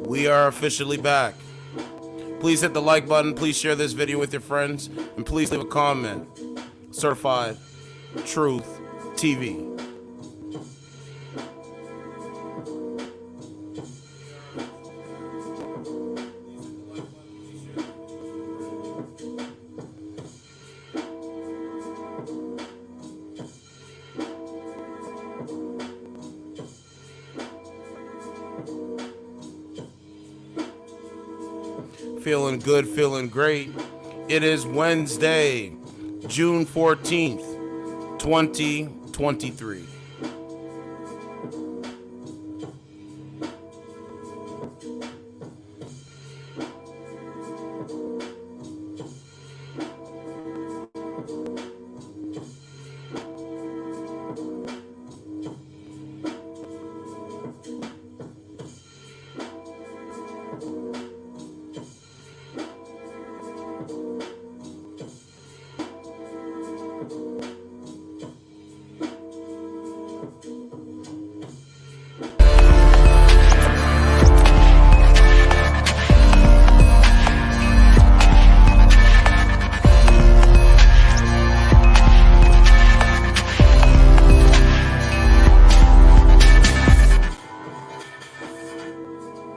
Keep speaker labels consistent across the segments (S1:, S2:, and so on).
S1: We are officially back. Please hit the like button, please share this video with your friends, and please leave a comment. Certified Truth TV. Feeling good, feeling great. It is Wednesday, June 14th, 2023.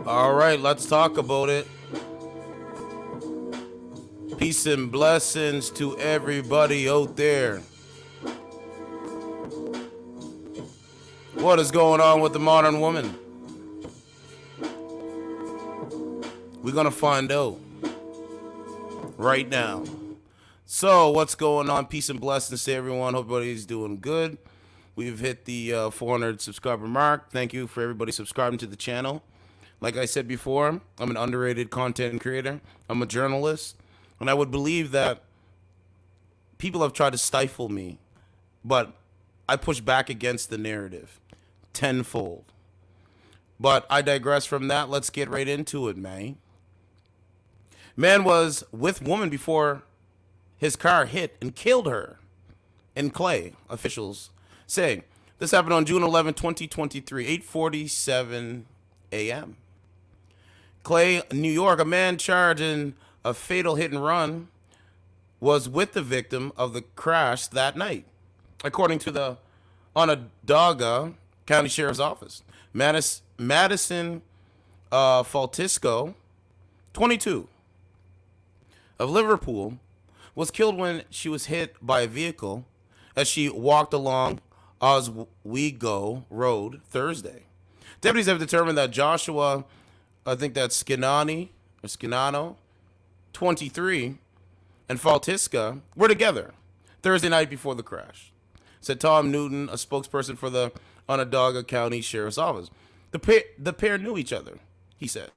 S1: All right, let's talk about it. Peace and blessings to everybody out there. What is going on with the modern woman? We're going to find out right now. So, what's going on? Peace and blessings to everyone. Hope everybody's doing good. We've hit the 400 subscriber mark. Thank you for everybody subscribing to the channel. Like I said before, I'm an underrated content creator. I'm a journalist. And I would believe that people have tried to stifle me, but I push back against the narrative tenfold. But I digress from that. Let's get right into it, man. Man was with woman before his car hit and killed her in Clay, officials say. This happened on June 11, 2023, 8:47 a.m. Clay, New York, a man charged in a fatal hit and run was with the victim of the crash that night, according to the Onondaga County Sheriff's Office. Madison Faltisco, 22, of Liverpool, was killed when she was hit by a vehicle as she walked along Oswego Road Thursday. Deputies have determined that Joshua, I think that's Skinano, 23, and Faltisca were together Thursday night before the crash, said Tom Newton, a spokesperson for the Onondaga County Sheriff's Office. The pair knew each other, he said.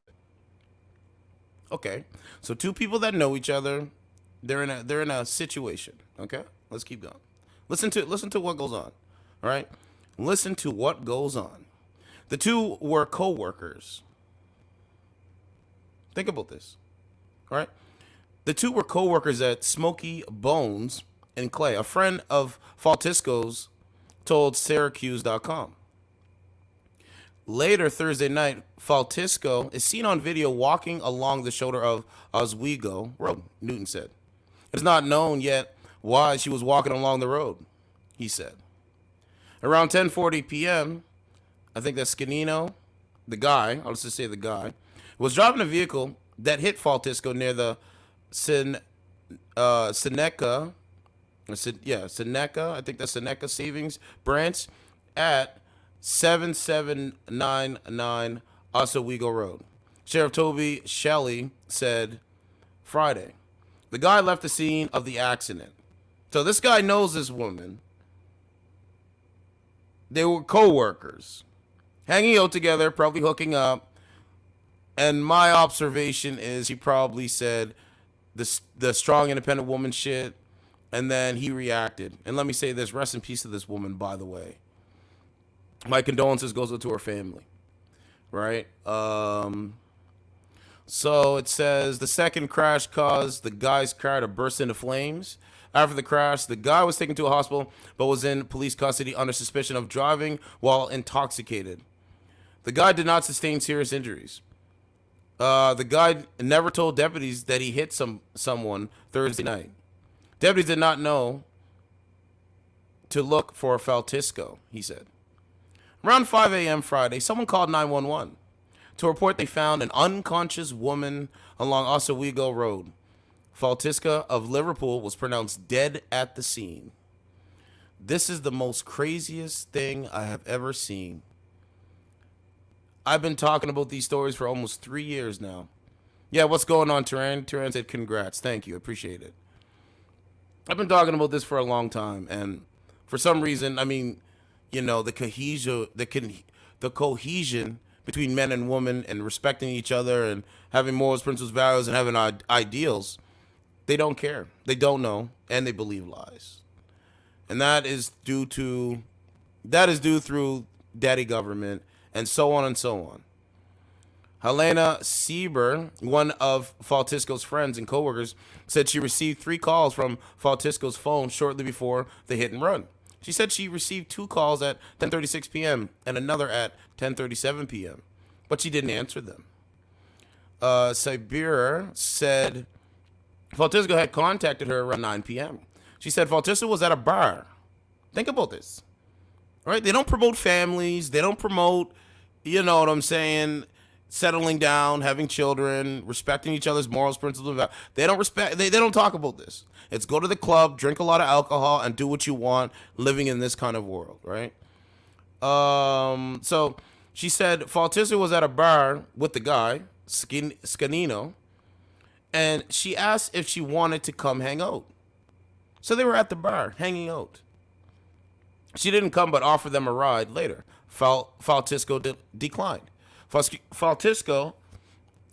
S1: Okay, so two people that know each other, they're in a situation. Okay, let's keep going. Listen to what goes on. All right, listen to what goes on. The two were co-workers. Think about this. All right. The two were co-workers at Smoky Bones in Clay. A friend of Faltisco's told Syracuse.com. Later Thursday night, Faltisco is seen on video walking along the shoulder of Oswego Road, Newton said. It is not known yet why she was walking along the road, he said. Around 10:40 p.m., I think that's Skinino, the guy, I'll just say the guy, was driving a vehicle that hit Faltisco near the Seneca, I think that's Seneca Savings Branch at 7799 Oswego Road. Sheriff Toby Shelley said Friday. The guy left the scene of the accident. So this guy knows this woman. They were co-workers, hanging out together, probably hooking up. And my observation is he probably said the strong, independent woman shit, and then he reacted. And let me say this, rest in peace to this woman, by the way. My condolences goes out to her family, right? So it says the second crash caused the guy's car to burst into flames. After the crash, the guy was taken to a hospital, but was in police custody under suspicion of driving while intoxicated. The guy did not sustain serious injuries. The guy never told deputies that he hit someone Thursday night. Deputies did not know to look for Faltisco, he said. Around 5 a.m. Friday, someone called 911 to report they found an unconscious woman along Oswego Road. Faltisca of Liverpool was pronounced dead at the scene. This is the most craziest thing I have ever seen. I've been talking about these stories for almost 3 years now. Yeah, what's going on, Turan? Turan said, congrats. Thank you. Appreciate it. I've been talking about this for a long time, and for some reason, I mean, you know, the cohesion between men and women and respecting each other and having morals, principles, values, and having ideals, they don't care. They don't know, and they believe lies. And that is due through daddy government and so on and so on. Helena Sieber, one of Faltisco's friends and coworkers, said she received 3 calls from Faltisco's phone shortly before the hit and run. She said she received 2 calls at 10:36 p.m. and another at 10:37 p.m., but she didn't answer them. Sieber said Faltisco had contacted her around 9 p.m. She said Faltisco was at a bar. Think about this. Right? They don't promote families. They don't promote, you know what I'm saying, settling down, having children, respecting each other's morals, principles. They don't talk about this. It's go to the club, drink a lot of alcohol, and do what you want, living in this kind of world, right? So she said Faltisco was at a bar with the guy, Scanino, and she asked if she wanted to come hang out. So they were at the bar, hanging out. She didn't come, but offered them a ride later. Faltisco declined. Faltisco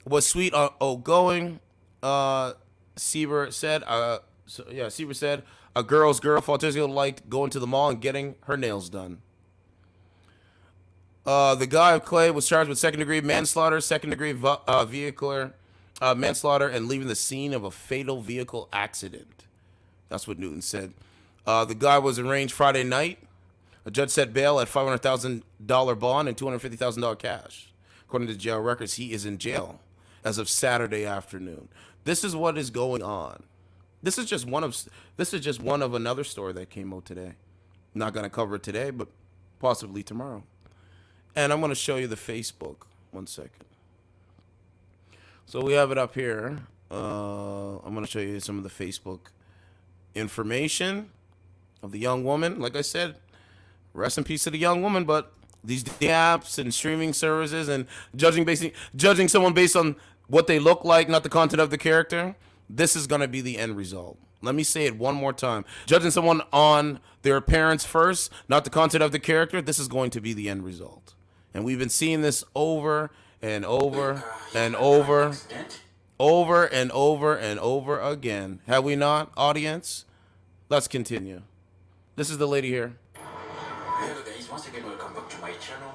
S1: was sweet outgoing. Sieber said, Sieber said, a girl's girl. Faltisco liked going to the mall and getting her nails done. The guy of Clay was charged with second-degree manslaughter, second-degree vehicular manslaughter, and leaving the scene of a fatal vehicle accident. That's what Newton said. The guy was arraigned Friday night. A judge set bail at $500,000 bond and $250,000 cash. According to jail records, he is in jail as of Saturday afternoon. This is what is going on. This is just one of another story that came out today. I'm not going to cover it today, but possibly tomorrow. And I'm going to show you the Facebook. 1 second. So we have it up here. I'm going to show you some of the Facebook information of the young woman. Like I said, rest in peace to the young woman, but these apps and streaming services and judging someone based on what they look like, not the content of the character, this is going to be the end result. Let me say it one more time. Judging someone on their appearance first, not the content of the character, this is going to be the end result. And we've been seeing this over and over and over and over again. Have we not, audience? Let's continue. This is the lady here.
S2: Hello guys, once again welcome back to my channel.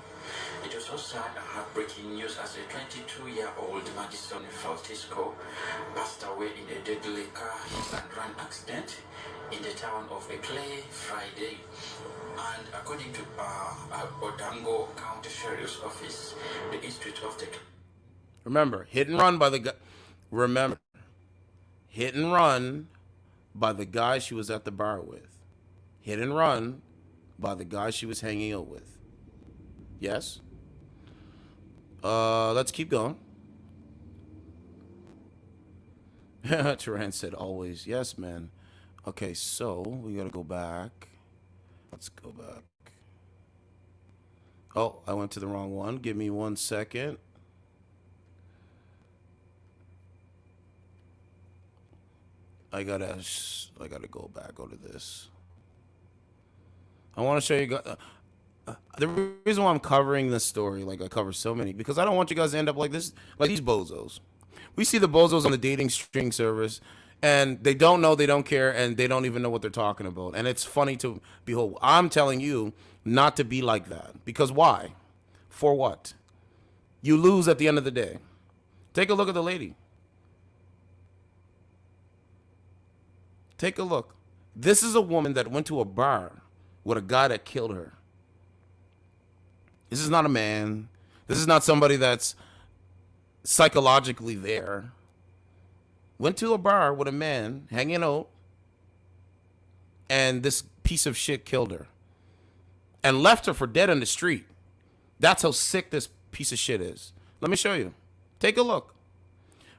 S2: It was so sad and heartbreaking news as a 22-year-old Madison Faltisco passed away in a deadly car hit and run accident in the town of Clay Friday. And according to Odango County Sheriff's Office, the Institute of Tech.
S1: Remember, hit and run by the guy. Remember, hit and run by the guy she was at the bar with. Hit and run by the guy she was hanging out with. Yes? Let's keep going. Turan said always. Yes, man. Okay, so we gotta go back. Let's go back. Oh, I went to the wrong one. Give me 1 second. I gotta go back. Go to this. I want to show you guys. The reason why I'm covering this story, like I cover so many, because I don't want you guys to end up like this, like these bozos. We see the bozos on the dating streaming service, and they don't know, they don't care, and they don't even know what they're talking about. And it's funny to behold. I'm telling you not to be like that. Because why? For what? You lose at the end of the day. Take a look at the lady. Take a look. This is a woman that went to a bar with a guy that killed her. This is not a man. This is not somebody that's psychologically there, went to a bar with a man hanging out, and this piece of shit killed her and left her for dead in the street. That's how sick this piece of shit is. Let me show you. Take a look.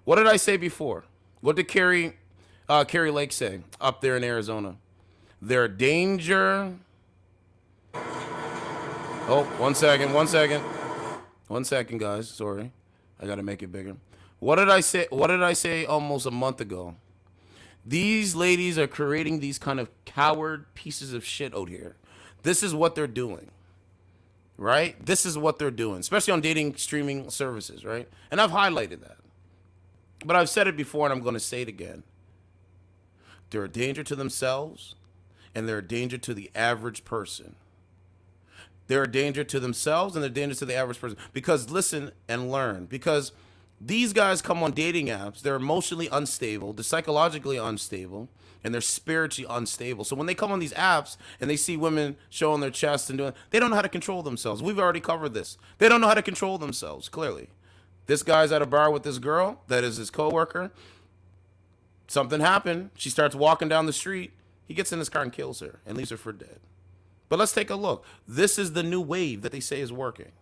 S1: What did I say before? What did Carrie Lake say up there in Arizona? They're a danger. Oh, 1 second, 1 second. 1 second, guys. Sorry. I got to make it bigger. What did I say? What did I say almost a month ago? These ladies are creating these kind of coward pieces of shit out here. This is what they're doing. Right? This is what they're doing, especially on dating streaming services, right? And I've highlighted that. But I've said it before and I'm going to say it again. They're a danger to themselves and they're a danger to the average person. They're a danger to themselves and they're a danger to the average person. Because listen and learn. Because these guys come on dating apps. They're emotionally unstable. They're psychologically unstable. And they're spiritually unstable. So when they come on these apps and they see women showing their chest and doing, they don't know how to control themselves. We've already covered this. They don't know how to control themselves, clearly. This guy's at a bar with this girl that is his coworker. Something happened. She starts walking down the street. He gets in his car and kills her and leaves her for dead. But let's take a look. This is the new wave that they say is working.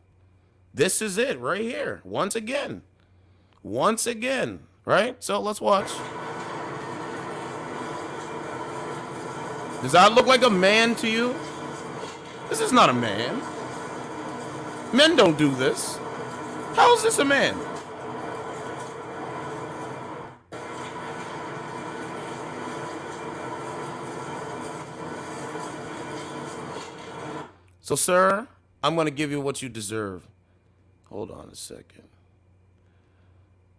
S1: This is it right here. Once again. Once again. Right? So let's watch. Does that look like a man to you? This is not a man. Men don't do this. How is this a man? So, sir, I'm going to give you what you deserve. Hold on a second.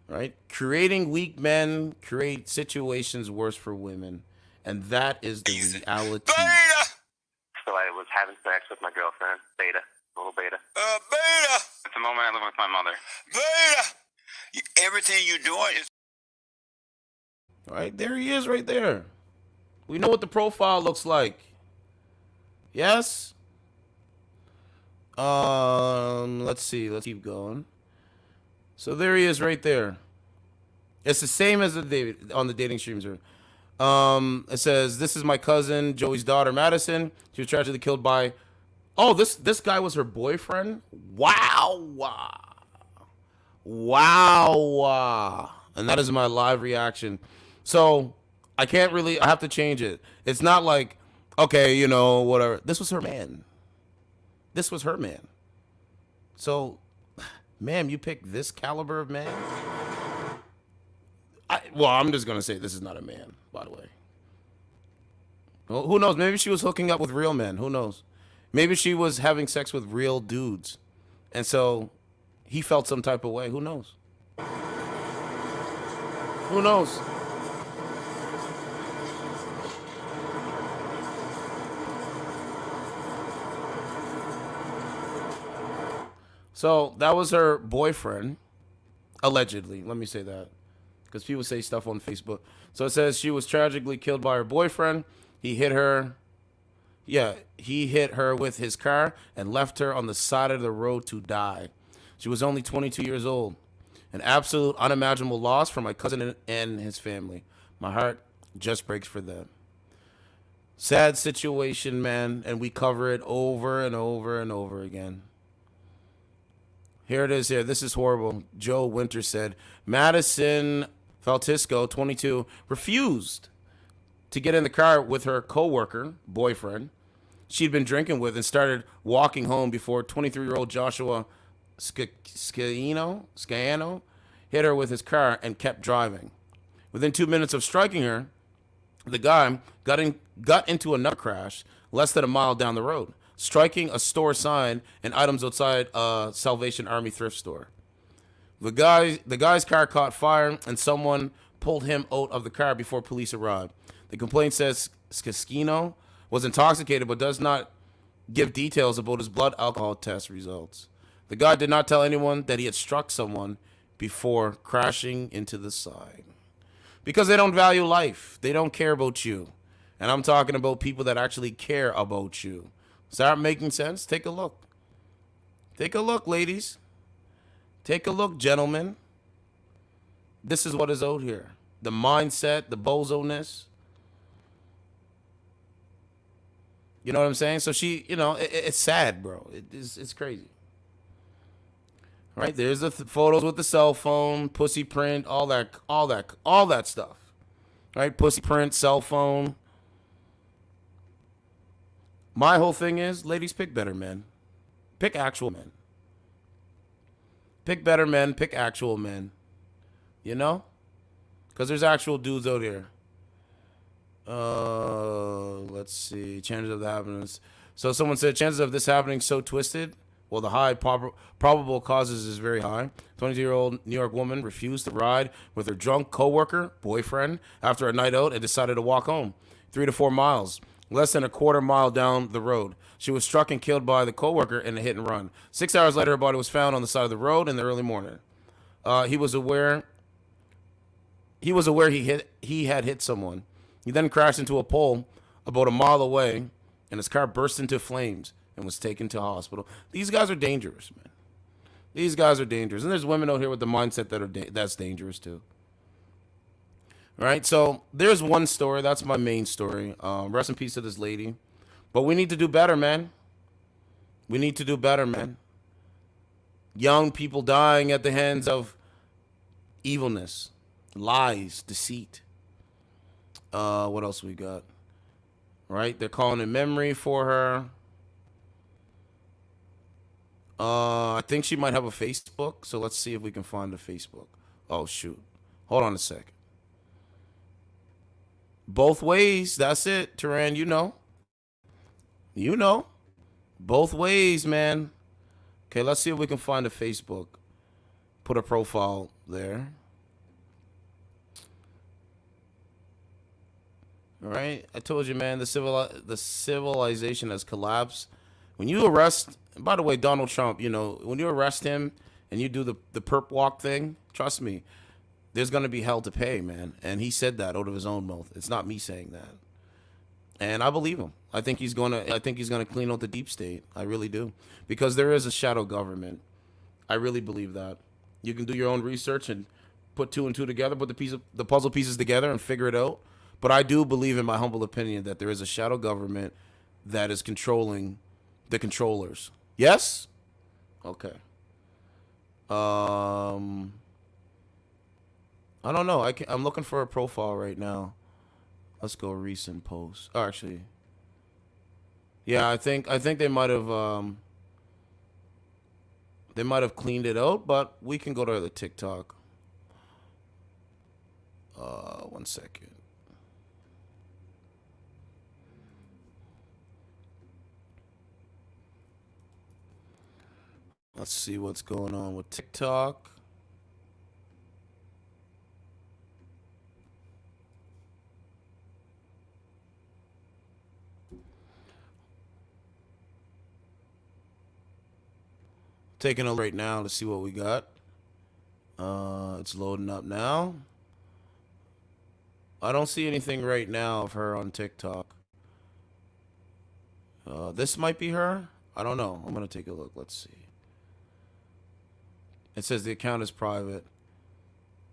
S1: Right? Creating weak men create situations worse for women. And that is the reality.
S3: Beta!
S4: So I was having sex with my girlfriend, Beta, little Beta.
S3: Beta!
S4: At the moment I live with my mother.
S3: Beta! Everything you're doing is...
S1: All right, there he is right there. We know what the profile looks like. Yes? Let's see. Let's keep going. So there he is right there. It's the same as on the dating streams. It says, this is my cousin, Joey's daughter, Madison. She was tragically killed by... Oh, this guy was her boyfriend? Wow. Wow. And that is my live reaction. So, I have to change it. It's not like, okay, you know, whatever. This was her man. This was her man. So, ma'am, you picked this caliber of man? I'm just going to say this is not a man, by the way. Well, who knows? Maybe she was hooking up with real men. Who knows? Maybe she was having sex with real dudes. And so he felt some type of way. Who knows? Who knows? So that was her boyfriend, allegedly. Let me say that. Because people say stuff on Facebook. So it says she was tragically killed by her boyfriend. He hit her. Yeah, he hit her with his car and left her on the side of the road to die. She was only 22 years old. An absolute unimaginable loss for my cousin and his family. My heart just breaks for them. Sad situation, man, and we cover it over and over and over again. Here it is here. This is horrible. Joe Winter said, Madison Faltisco, 22, refused to get in the car with her coworker, boyfriend, she'd been drinking with and started walking home before 23-year-old Joshua Sciano hit her with his car and kept driving. Within 2 minutes of striking her, the guy got into another crash less than a mile down the road, striking a store sign and items outside a Salvation Army thrift store. The guy's car caught fire and someone pulled him out of the car before police arrived. The complaint says Sciano was intoxicated but does not give details about his blood alcohol test results. The guy did not tell anyone that he had struck someone before crashing into the side. Because they don't value life. They don't care about you. And I'm talking about people that actually care about you. Does that making sense? Take a look. Take a look, ladies. Take a look, gentlemen. This is what is out here. The mindset, the bozo-ness. You know what I'm saying? So she, it's sad, bro. It's crazy. Right? There's the photos with the cell phone, pussy print, all that stuff. Right? Pussy print, cell phone. My whole thing is, ladies, pick better men. Pick actual men. Pick better men, pick actual men. You know? Because there's actual dudes out here. Let's see. Chances of that happening. So someone said, chances of this happening so twisted. Well, the high probable causes is very high. 22-year-old New York woman refused to ride with her drunk coworker, boyfriend, after a night out and decided to walk home 3 to 4 miles, less than a quarter mile down the road. She was struck and killed by the coworker in a hit and run. 6 hours later, her body was found on the side of the road in the early morning. He was aware he had hit someone. He then crashed into a pole about a mile away, and his car burst into flames and was taken to hospital. These guys are dangerous, man. These guys are dangerous. And there's women out here with the mindset that's dangerous too. Right? So there's one story. That's my main story. Rest in peace to this lady. But we need to do better, man. We need to do better, man. Young people dying at the hands of evilness, lies, deceit. What else we got? Right? They're calling in memory for her. I think she might have a Facebook, so let's see if we can find a Facebook. Oh, shoot. Hold on a second. Both ways. That's it, Turan. You know. You know. Both ways, man. Okay, let's see if we can find a Facebook. Put a profile there. All right. I told you, man, the civilization has collapsed. When you arrest, by the way, Donald Trump, when you arrest him and you do the perp walk thing, trust me, there's going to be hell to pay, man. And he said that out of his own mouth. It's not me saying that. And I believe him. I think he's going to clean out the deep state. I really do. Because there is a shadow government. I really believe that. You can do your own research and put 2 and 2 together, put the puzzle pieces together and figure it out. But I do believe, in my humble opinion, that there is a shadow government that is controlling the controllers. Yes? Okay. I don't know. I'm looking for a profile right now. Let's go recent posts. Oh, actually, yeah, I think they might have cleaned it out, but we can go to the TikTok. 1 second. Let's see what's going on with TikTok. Taking a look right now to see what we got. It's loading up now. I don't see anything right now of her on TikTok. This might be her. I don't know. I'm going to take a look. Let's see. It says the account is private.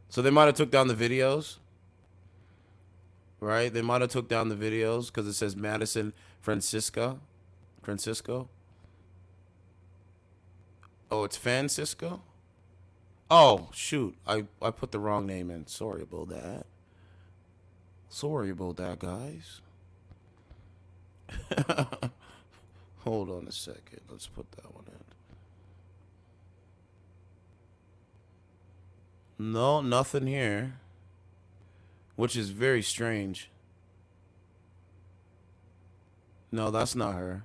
S1: So they might have took down the videos. Right? They might have took down the videos because it says Madison Francisco. Oh, it's Francisco? Oh, shoot. I put the wrong name in. Sorry about that. Sorry about that, guys. Hold on a second. Let's put that one in. No, nothing here. Which is very strange. No, that's not her.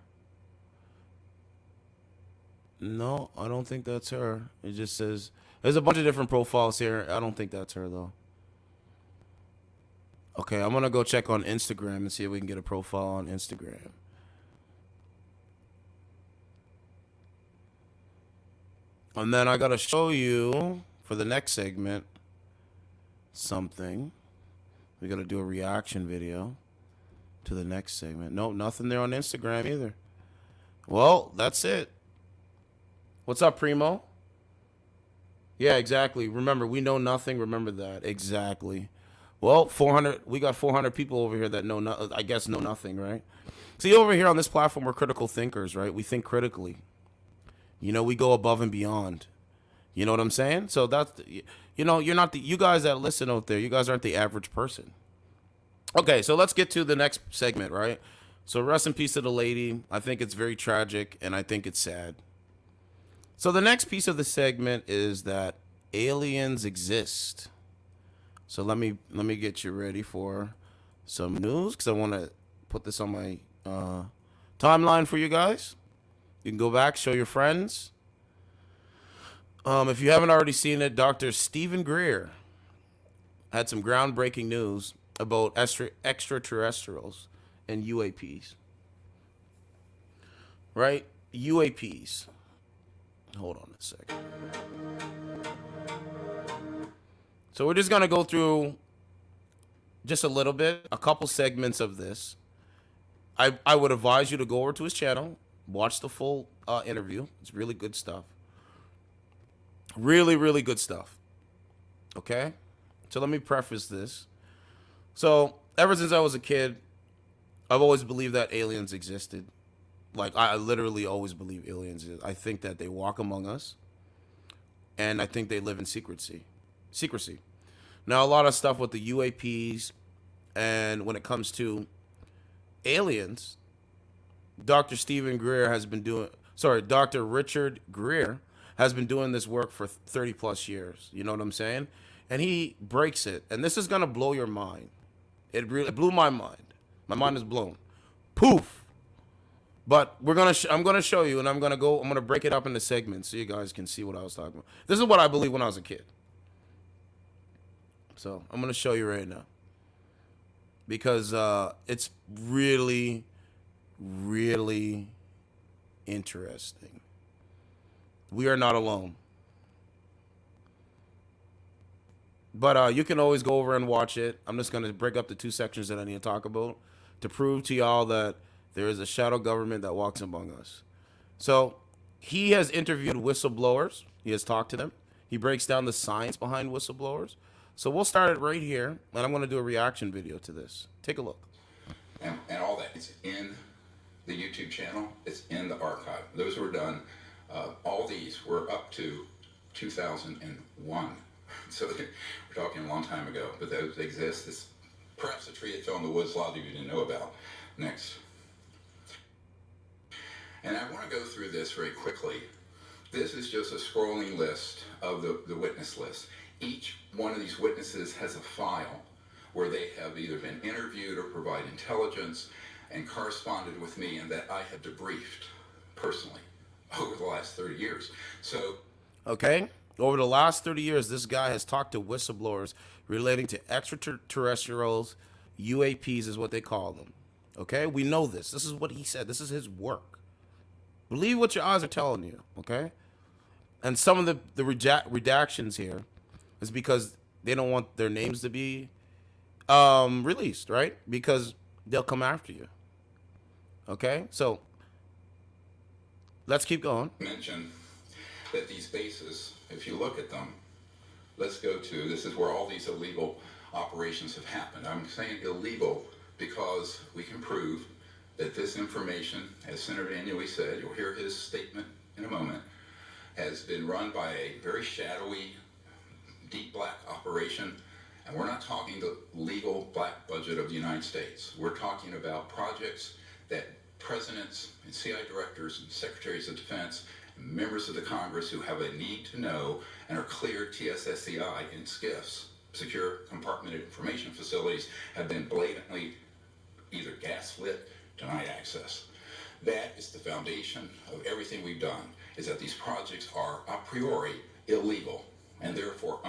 S1: No, I don't think that's her. It just says there's a bunch of different profiles here. I don't think that's her though. Okay, I'm gonna go check on Instagram and see if we can get a profile on Instagram. And then I gotta show you for the next segment something. We gotta do a reaction video to the next segment. Nope, nothing there on Instagram either. Well, that's it. What's up, Primo? Yeah, exactly. Remember, we know nothing. Remember that. Exactly. Well, 400, we got 400 people over here that know, I guess, know nothing, right? See, over here on this platform, we're critical thinkers, right? We think critically. You know, we go above and beyond. You know what I'm saying? So that's, you know, you're not the, you guys that listen out there, you guys aren't the average person. Okay, so let's get to the next segment, right? So rest in peace to the lady. I think it's very tragic and I think it's sad. So the next piece of the segment is that aliens exist. So let me get you ready for some news because I want to put this on my timeline for you guys. You can go back, show your friends. If you haven't already seen it, Dr. Stephen Greer had some groundbreaking news about extraterrestrials and UAPs. Right? UAPs. Hold on a second. So we're just gonna go through just a little bit, a couple segments of this. I would advise you to go over to his channel, watch the full interview. It's really good stuff. Really, really good stuff. Okay? So let me preface this. So ever since I was a kid, I've always believed that aliens existed. Like I literally always believe aliens exist. I think that they walk among us, and I think they live in secrecy. Secrecy. Now a lot of stuff with the UAPs, and when it comes to aliens, Dr. Richard Greer has been doing this work for 30 plus years. You know what I'm saying? And he breaks it. And this is going to blow your mind. It really blew my mind. My mind is blown. Poof. But I'm going to show you, and I'm going to break it up into segments so you guys can see what I was talking about. This is what I believe when I was a kid. So I'm going to show you right now. Because it's really, really interesting. We are not alone. But you can always go over and watch it. I'm just going to break up the two sections that I need to talk about to prove to y'all that there is a shadow government that walks among us. So he has interviewed whistleblowers. He has talked to them. He breaks down the science behind whistleblowers. So we'll start it right here, and I'm going to do a reaction video to this. Take a look.
S5: And all that, it's in the YouTube channel. It's in the archive. Those were done, all these were up to 2001. So we're talking a long time ago, but those exist. It's perhaps a tree that fell in the woods a lot of you didn't know about. Next. And I want to go through this very quickly. This is just a scrolling list of the witness list. Each one of these witnesses has a file where they have either been interviewed or provide intelligence and corresponded with me, and that I have debriefed personally over the last 30 years. So,
S1: okay, over the last 30 years, this guy has talked to whistleblowers relating to extraterrestrials. UAPs is what they call them. Okay, we know this. This is what he said. This is his work. Believe what your eyes are telling you. Okay, and some of the redactions here is because they don't want their names to be released, right? Because they'll come after you. Okay, so let's keep going.
S5: mention that these bases, if you look at them, let's go to, this is where all these illegal operations have happened. I'm saying illegal because we can prove that this information, as Senator Inouye said, you'll hear his statement in a moment, has been run by a very shadowy, deep black operation. And we're not talking the legal black budget of the United States. We're talking about projects that presidents and CIA directors and secretaries of defense and members of the Congress who have a need to know and are cleared TSSCI in SCIFs, secure compartmented information facilities, have been blatantly either gaslit, denied access. That is the foundation of everything we've done, is that these projects are a priori illegal and therefore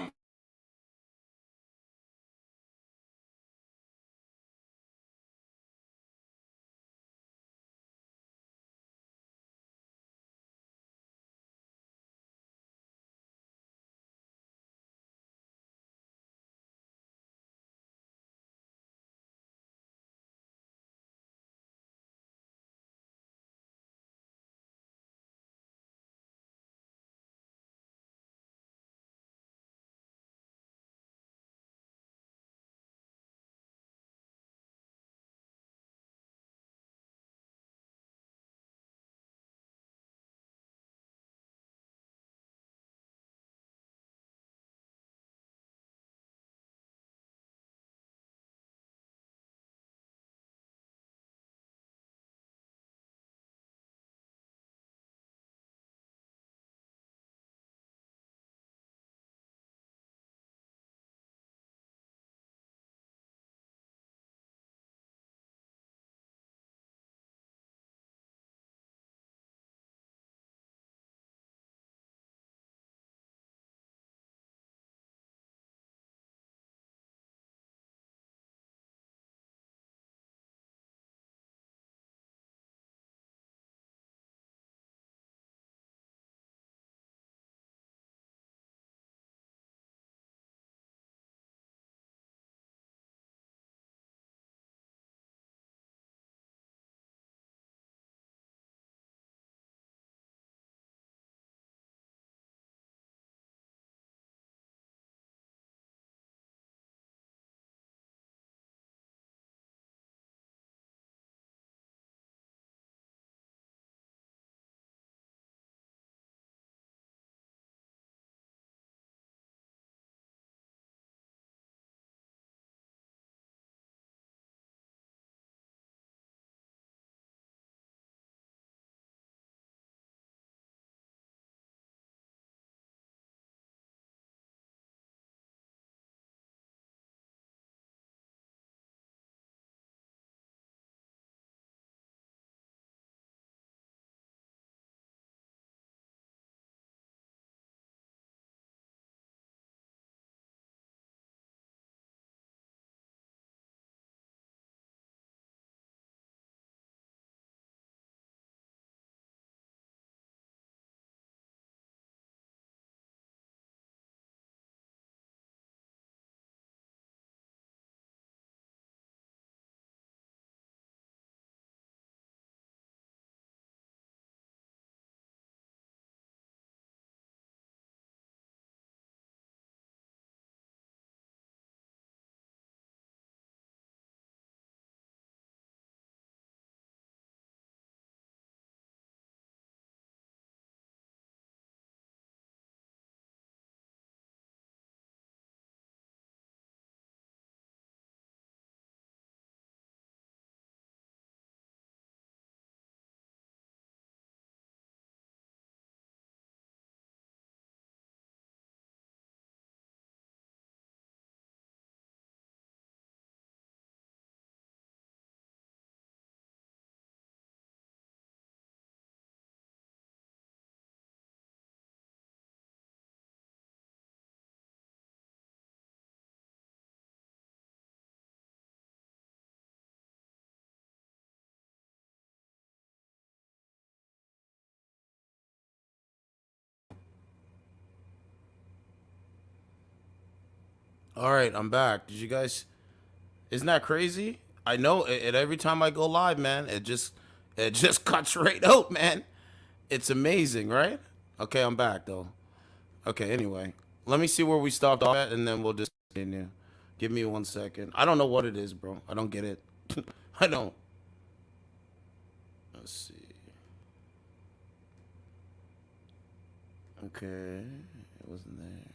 S1: All right, I'm back. Did you guys? Isn't that crazy? I know it every time I go live, man. It just cuts right out, man. It's amazing, right? Okay, I'm back though. Okay, anyway, let me see where we stopped off at, and then we'll just continue. Give me 1 second. I don't know what it is, bro. I don't get it. I don't. Let's see. Okay, it wasn't there.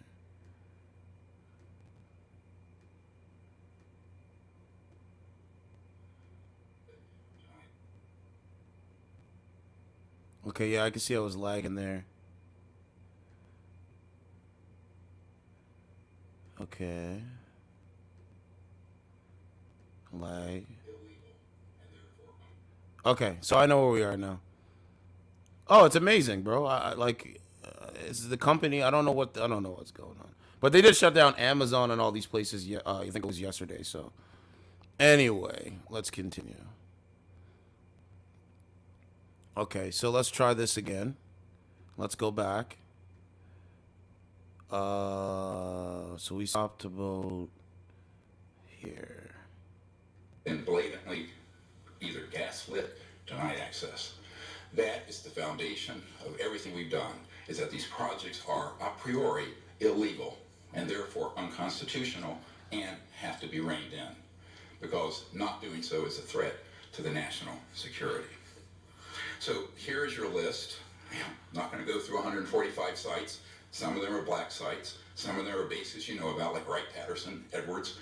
S1: Okay, yeah, I can see I was lagging there. Okay. Lag. Okay, so I know where we are now. Oh, it's amazing, bro. I like it's the company. I don't know what's going on. But they did shut down Amazon and all these places. Yeah, I think it was yesterday. So anyway, let's continue. Okay, so let's try this again. Let's go back. So we stopped about here.
S5: And blatantly either gaslit, denied access. That is the foundation of everything we've done, is that these projects are a priori illegal and therefore unconstitutional and have to be reined in, because not doing so is a threat to the national security. So here's your list. I'm not going to go through 145 sites. Some of them are black sites. Some of them are bases you know about, like Wright-Patterson, Edwards,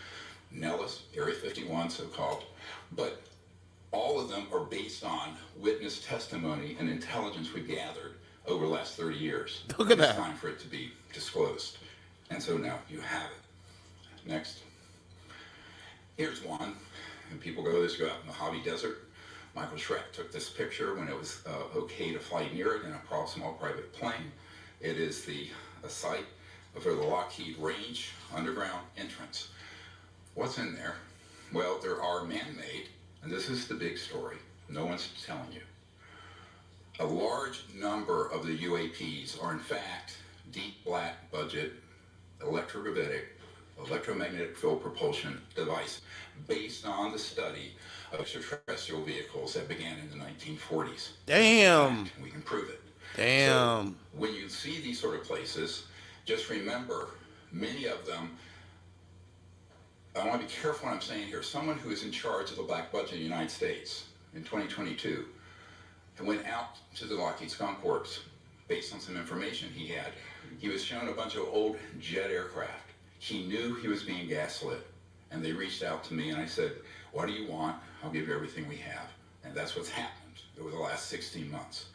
S5: Nellis, Area 51, so-called. But all of them are based on witness testimony and intelligence we gathered over the last 30 years.
S1: Look at that.
S5: It's time for it to be disclosed. And so now you have it. Next. Here's one. And people go out in the Mojave Desert. Michael Schreck took this picture when it was okay to fly near it in a small private plane. It is a site for the Lockheed Range underground entrance. What's in there? Well, there are man-made, and this is the big story, no one's telling you. A large number of the UAPs are in fact deep black budget electromagnetic field propulsion device based on the study of extraterrestrial vehicles that began in the 1940s.
S1: Damn.
S5: We can prove it.
S1: Damn.
S5: So when you see these sort of places, just remember, many of them, I want to be careful what I'm saying here. Someone who is in charge of the black budget of the United States in 2022 and went out to the Lockheed Skunk Works based on some information he had. He was shown a bunch of old jet aircraft. He knew he was being gaslit, and they reached out to me and I said, what do you want? I'll give you everything we have. And that's what's happened over the last 16 months.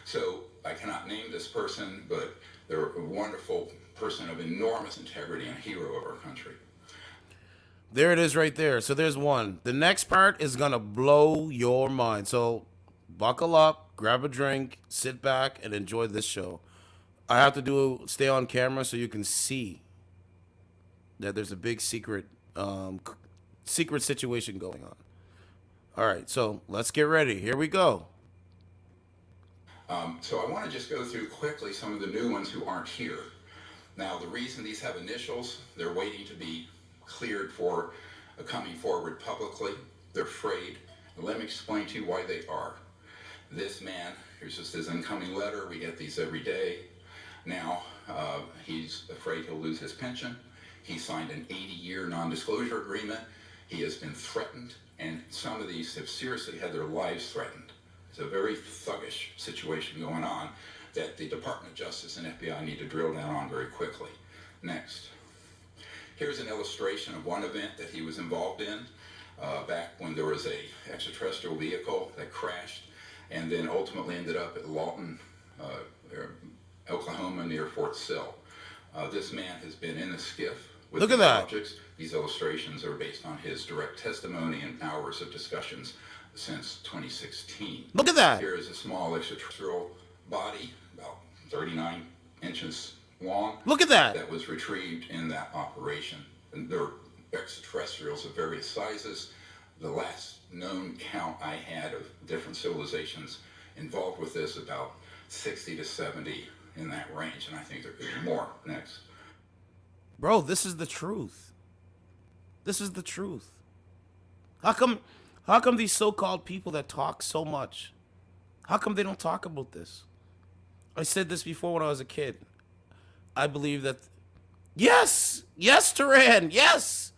S5: So I cannot name this person, but they're a wonderful person of enormous integrity and a hero of our country.
S1: There it is right there. So there's one. The next part is going to blow your mind. So buckle up, grab a drink, sit back, and enjoy this show. I have to stay on camera so you can see that there's a big secret situation going on. All right, so let's get ready. Here we go.
S5: So I want to just go through quickly some of the new ones who aren't here. Now, the reason these have initials, they're waiting to be cleared for coming forward publicly. They're afraid. Let me explain to you why they are. This man, here's just his incoming letter. We get these every day. Now, he's afraid he'll lose his pension. He signed an 80-year non-disclosure agreement. He has been threatened, and some of these have seriously had their lives threatened. It's a very thuggish situation going on that the Department of Justice and FBI need to drill down on very quickly. Next. Here's an illustration of one event that he was involved in back when there was a extraterrestrial vehicle that crashed and then ultimately ended up at Lawton, Oklahoma, near Fort Sill. This man has been in a skiff with
S1: Look at
S5: these
S1: that.
S5: objects. These illustrations are based on his direct testimony and hours of discussions since 2016.
S1: Look at that.
S5: Here is a small extraterrestrial body, about 39 inches long.
S1: Look at that.
S5: That was retrieved in that operation. And there are extraterrestrials of various sizes. The last known count I had of different civilizations involved with this, about 60 to 70 in that range, and I think there could be more. Next.
S1: Bro, this is the truth. This is the truth. How come these so-called people that talk so much, how come they don't talk about this? I said this before when I was a kid. I believe that, yes, Turan, yes.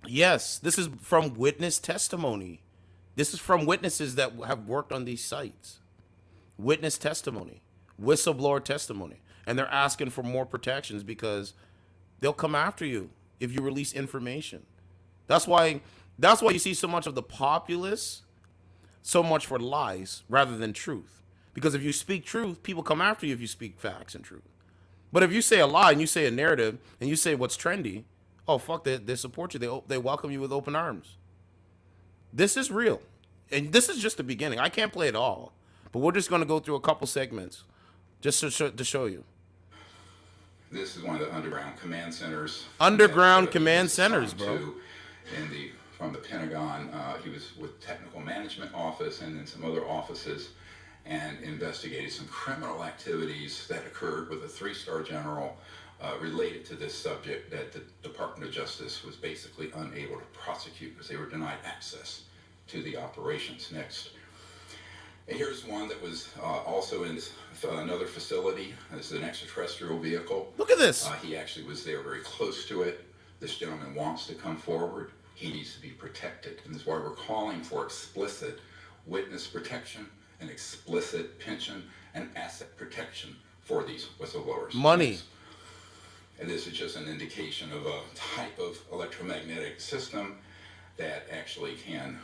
S1: Yes, this is from witness testimony. This is from witnesses that have worked on these sites. Witness testimony, whistleblower testimony. And they're asking for more protections because they'll come after you if you release information. That's why you see so much of the populace, so much for lies rather than truth. Because if you speak truth, people come after you if you speak facts and truth. But if you say a lie and you say a narrative and you say what's trendy, oh, fuck, they support you. They welcome you with open arms. This is real. And this is just the beginning. I can't play it all. But we're just going to go through a couple segments just to show you.
S5: This is one of the underground command centers.
S1: Underground command centers, bro.
S5: From the Pentagon, he was with Technical Management Office and then some other offices, and investigated some criminal activities that occurred with a 3-star general related to this subject that the Department of Justice was basically unable to prosecute because they were denied access to the operations. Next. And here's one that was also in another facility. This is an extraterrestrial vehicle.
S1: Look at this.
S5: He actually was there very close to it. This gentleman wants to come forward. He needs to be protected. And this is why we're calling for explicit witness protection and explicit pension and asset protection for these whistleblowers.
S1: Money.
S5: And this is just an indication of a type of electromagnetic system that actually can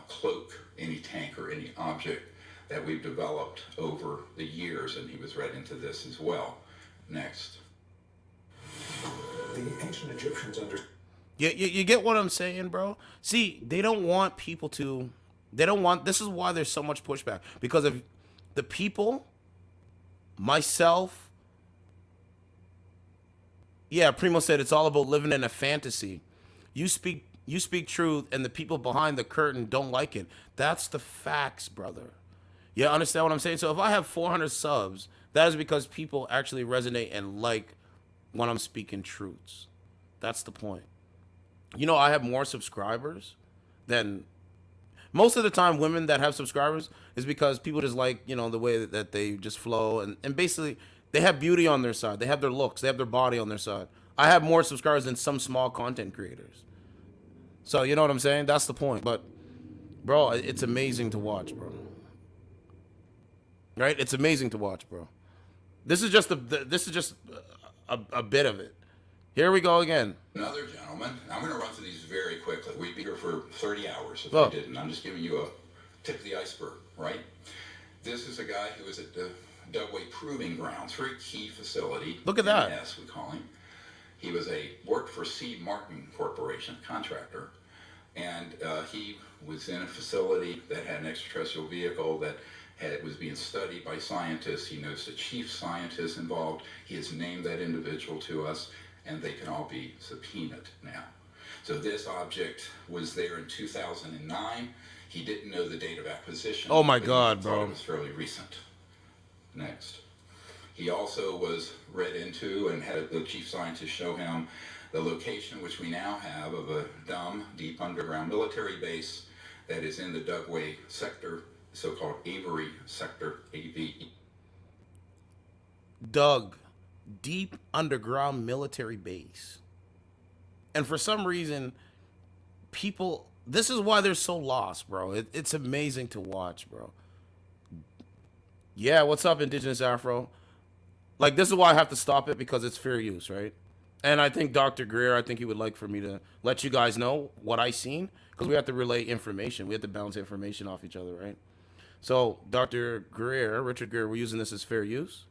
S5: cloak any tank or any object that we've developed over the years, and he was read into this as well. Next.
S6: The ancient Egyptians understood.
S1: You get what I'm saying, bro? See, they don't want people to, this is why there's so much pushback. Because of the people, myself, yeah, Primo said it's all about living in a fantasy. You speak truth, and the people behind the curtain don't like it. That's the facts, brother. You understand what I'm saying? So if I have 400 subs, that is because people actually resonate and like when I'm speaking truths. That's the point. You know, I have more subscribers than most of the time. Women that have subscribers is because people just like, you know, the way that they just flow, and basically they have beauty on their side. They have their looks. They have their body on their side. I have more subscribers than some small content creators. So you know what I'm saying? That's the point. But bro, it's amazing to watch, bro. Right? It's amazing to watch, bro. This is just a bit of it. Here we go again.
S5: Another gentleman. I'm going to run through these very quickly. We'd be here for 30 hours if
S1: Oh.
S5: we didn't. I'm just giving you a tip of the iceberg, right? This is a guy who was at the Dugway Proving Grounds, very key facility.
S1: Look at that.
S5: NS, we call him. He worked for C. Martin Corporation, contractor, and he was in a facility that had an extraterrestrial vehicle that was being studied by scientists. He knows the chief scientist involved. He has named that individual to us, and they can all be subpoenaed now. So this object was there in 2009. He didn't know the date of acquisition.
S1: Oh my
S5: but
S1: God,
S5: he thought
S1: bro.
S5: it was fairly recent. Next. He also was read into and had the chief scientist show him the location, which we now have, of a dumb, deep underground military base that is in the Dugway sector, so-called Avery sector, AVE.
S1: Doug, deep underground military base. And for some reason, people, this is why they're so lost, bro. It's amazing to watch, bro. Yeah, what's up, Indigenous Afro? Like, this is why I have to stop it, because it's fair use, right? And I think Dr. Greer, I think he would like for me to let you guys know what I seen, because we have to relay information. We have to bounce information off each other, right? So Dr. Greer, Richard Greer, we're using this as fair use.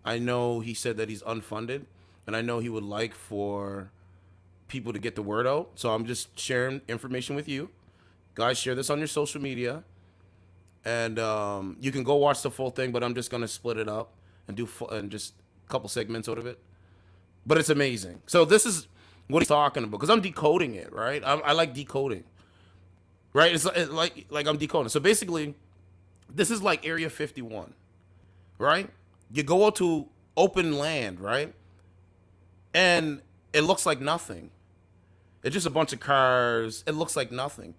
S1: I know he said that he's unfunded, and I know he would like for people to get the word out. So I'm just sharing information with you. Guys, share this on your social media. And you can go watch the full thing, but I'm just going to split it up and do and just a couple segments out of it. But it's amazing. So this is what he's talking about, because I'm decoding it, right? I like decoding, right? It's like I'm decoding. So basically, this is like Area 51, right? You go out to open land, right? and it looks like nothing. It's just a bunch of cars. It looks like nothing.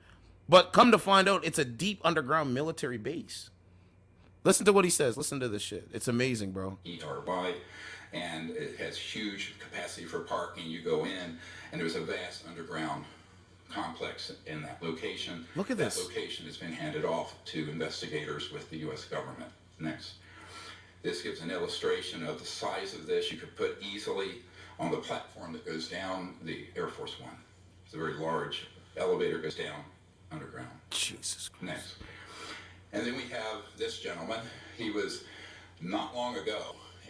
S1: But come to find out, it's a deep underground military base. Listen to what he says. Listen to this shit. It's amazing, bro.
S5: ERY, and it has huge capacity for parking. You go in, and there's a vast underground complex in that location.
S1: Look at this.
S5: That location has been handed off to investigators with the U.S. government. Next. This gives an illustration of the size of this. You could put easily on the platform that goes down the Air Force One. It's a very large elevator, goes down underground.
S1: Jesus Christ.
S5: Next. And then we have this gentleman. He was not long ago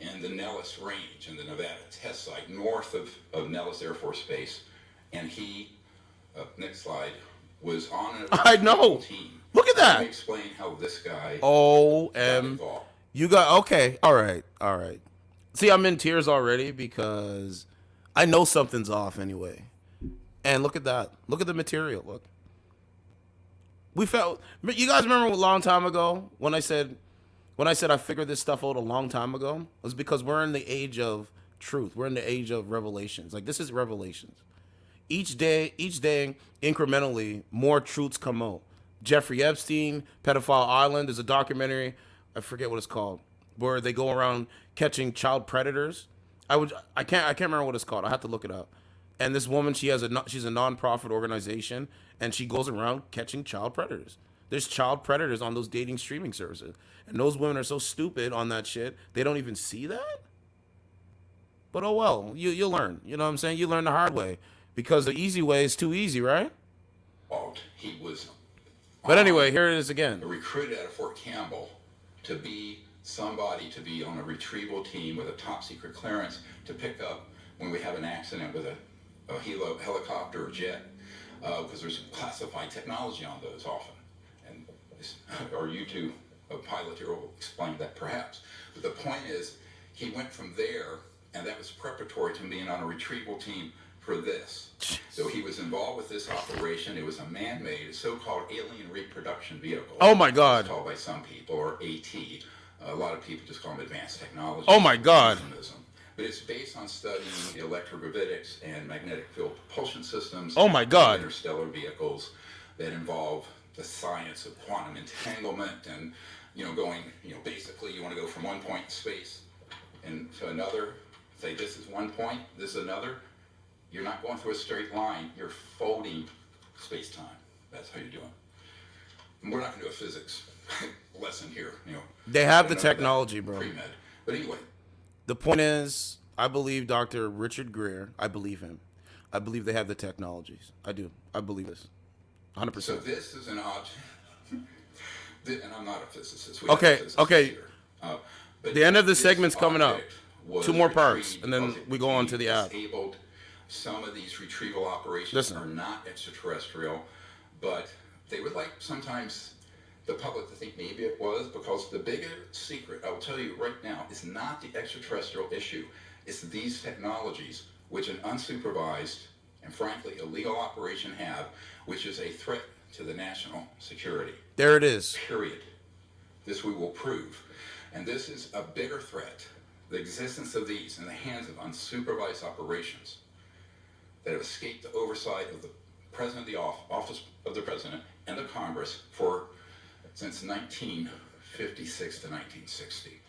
S5: in the Nellis Range in the Nevada test site north of Nellis Air Force Base. And he, next slide, was on an
S1: I know.
S5: team.
S1: Look at that.
S5: Let me explain how this guy
S1: got
S5: got involved.
S1: You got, okay. All right. See, I'm in tears already because I know something's off anyway. And look at that. Look at the material. Look. We felt, you guys remember a long time ago when I said I figured this stuff out a long time ago? It was because we're in the age of truth. We're in the age of revelations. Like, this is revelations. Each day, incrementally, more truths come out. Jeffrey Epstein, Pedophile Island, there's a documentary, I forget what it's called, where they go around catching child predators. I can't remember what it's called. I have to look it up. And this woman, she's a nonprofit organization, and she goes around catching child predators. There's child predators on those dating streaming services, and those women are so stupid on that shit, they don't even see that. But oh well, you'll learn. You know what I'm saying? You learn the hard way, because the easy way is too easy, right?
S5: He was.
S1: But anyway, here it is again.
S5: Recruited out of Fort Campbell to be somebody to be on a retrieval team with a top secret clearance to pick up when we have an accident with a helicopter or jet, because there's classified technology on those often. And our YouTube pilot here will explain that perhaps. But the point is, he went from there, and that was preparatory to being on a retrieval team for this. So he was involved with this operation. It was a man-made, so-called alien reproduction vehicle.
S1: Oh my God.
S5: It's called by some people, or AT. A lot of people just call them advanced technology.
S1: Oh my God.
S5: But it's based on studying the electrogravitics and magnetic field propulsion systems.
S1: Oh my God.
S5: Interstellar vehicles that involve the science of quantum entanglement and, going, basically you want to go from one point in space and to another. Say this is one point, this is another. You're not going through a straight line. You're folding space-time. That's how you do it. And we're not going to do a physics lesson here.
S1: They have the technology, bro.
S5: Pre-med. But anyway.
S1: The point is, I believe Dr. Richard Greer. I believe him. I believe they have the technologies. I do. I believe this. 100%.
S5: So this is an object, and I'm not a physicist.
S1: Okay.
S5: But
S1: the end of the segment's coming up. 2 more parts,
S5: retrieved
S1: and then we go on to the app.
S5: Disabled. Some of these retrieval operations are not extraterrestrial, but they would like sometimes the public to think maybe it was, because the bigger secret, I will tell you right now, is not the extraterrestrial issue. It's these technologies, which an unsupervised and frankly illegal operation have, which is a threat to the national security.
S1: There it is.
S5: Period. This we will prove. And this is a bigger threat, the existence of these in the hands of unsupervised operations that have escaped the oversight of the President of the Office of the President and the Congress since 1956 to 1960.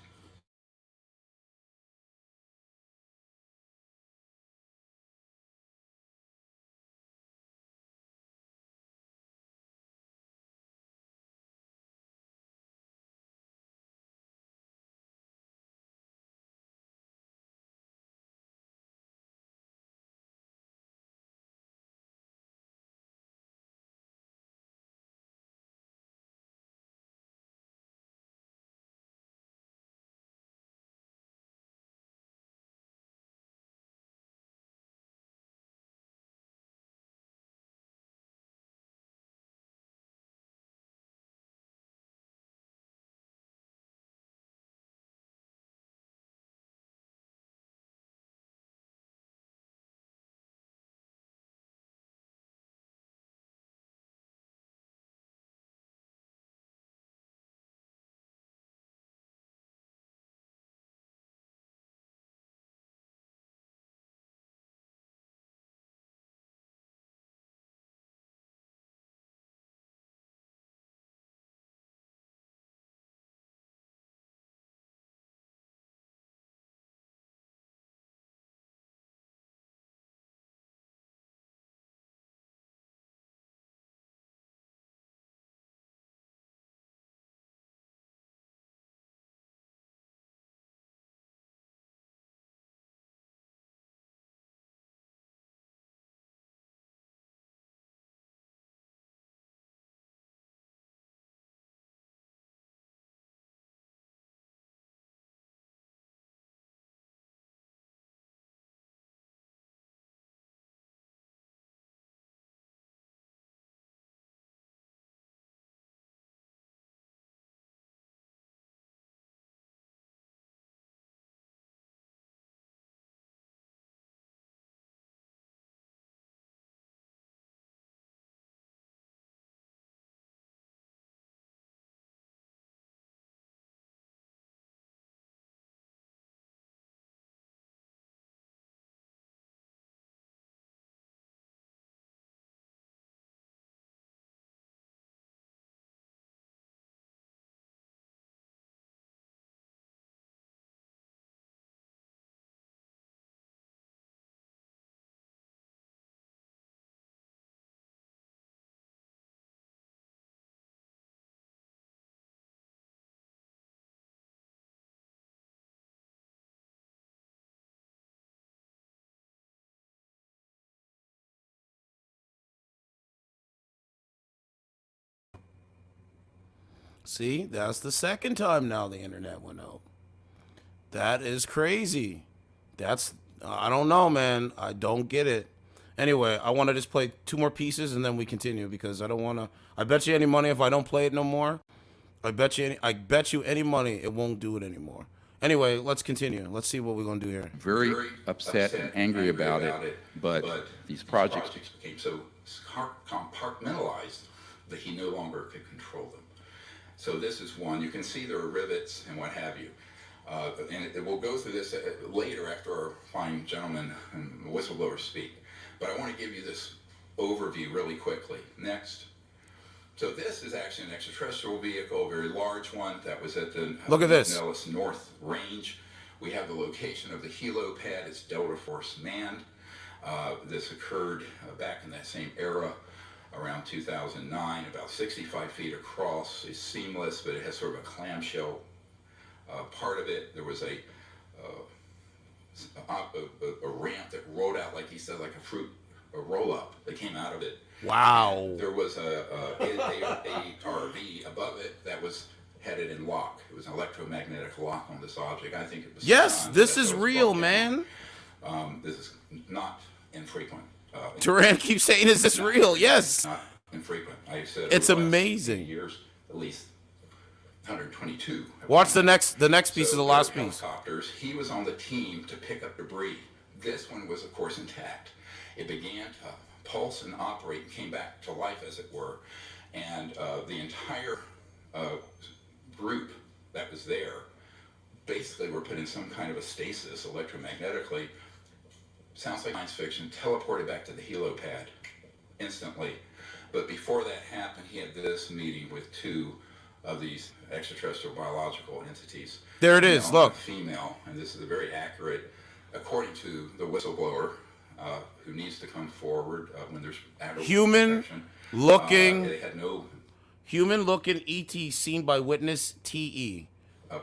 S1: See, that's the second time now the internet went out. That is crazy. I don't know, man. I don't get it. Anyway, I want to just play 2 more pieces and then we continue because I don't want to. I bet you any money if I don't play it no more. I bet you any money it won't do it anymore. Anyway, let's continue. Let's see what we're gonna do here.
S7: Very upset and angry about it, but these projects
S5: became so compartmentalized that he no longer could control them. So this is one. You can see there are rivets and what have you. And we'll go through this later after our fine gentlemen and whistleblowers speak. But I want to give you this overview really quickly. Next. So this is actually an extraterrestrial vehicle, a very large one that was at the
S1: Look at this.
S5: Nellis North Range. We have the location of the helipad. It's Delta Force manned. This occurred back in that same era, around 2009, about 65 feet across. It's seamless, but it has sort of a clamshell part of it. There was a ramp that rolled out, like he said, like a roll-up that came out of it.
S1: Wow.
S5: And there was a RV above it that was headed in lock. It was an electromagnetic lock on this object. I think it was.
S1: Yes, this is real, man.
S5: This is not infrequent.
S1: Duran keeps saying, "Is this real?" Yes.
S5: Not infrequent. I said
S1: It's
S5: over the last
S1: amazing.
S5: 8 years, at least 122.
S1: Watch the next piece of the last piece.
S5: Helicopters. He was on the team to pick up debris. This one was, of course, intact. It began to pulse and operate and came back to life, as it were. And the entire group that was there basically were put in some kind of a stasis electromagnetically. Sounds like science fiction. Teleported back to the helipad instantly. But before that happened, he had this meeting with 2 of these extraterrestrial biological entities.
S1: There it is. Look.
S5: Female, and this is a very accurate, according to the whistleblower, who needs to come forward when there's
S1: human looking.
S5: They had no
S1: human looking ET seen by witness TE.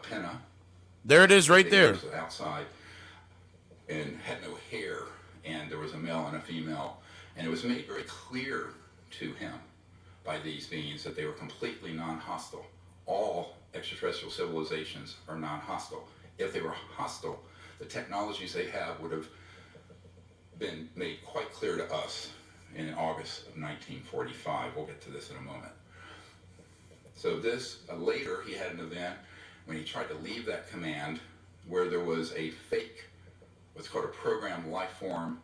S5: Penna.
S1: There it is, right there.
S5: Outside, and had no hair, and there was a male and a female, and it was made very clear to him by these beings that they were completely non-hostile. All extraterrestrial civilizations are non-hostile. If they were hostile, the technologies they have would have been made quite clear to us in August of 1945. We'll get to this in a moment. So this, later he had an event when he tried to leave that command where there was a fake, what's called a programmed life form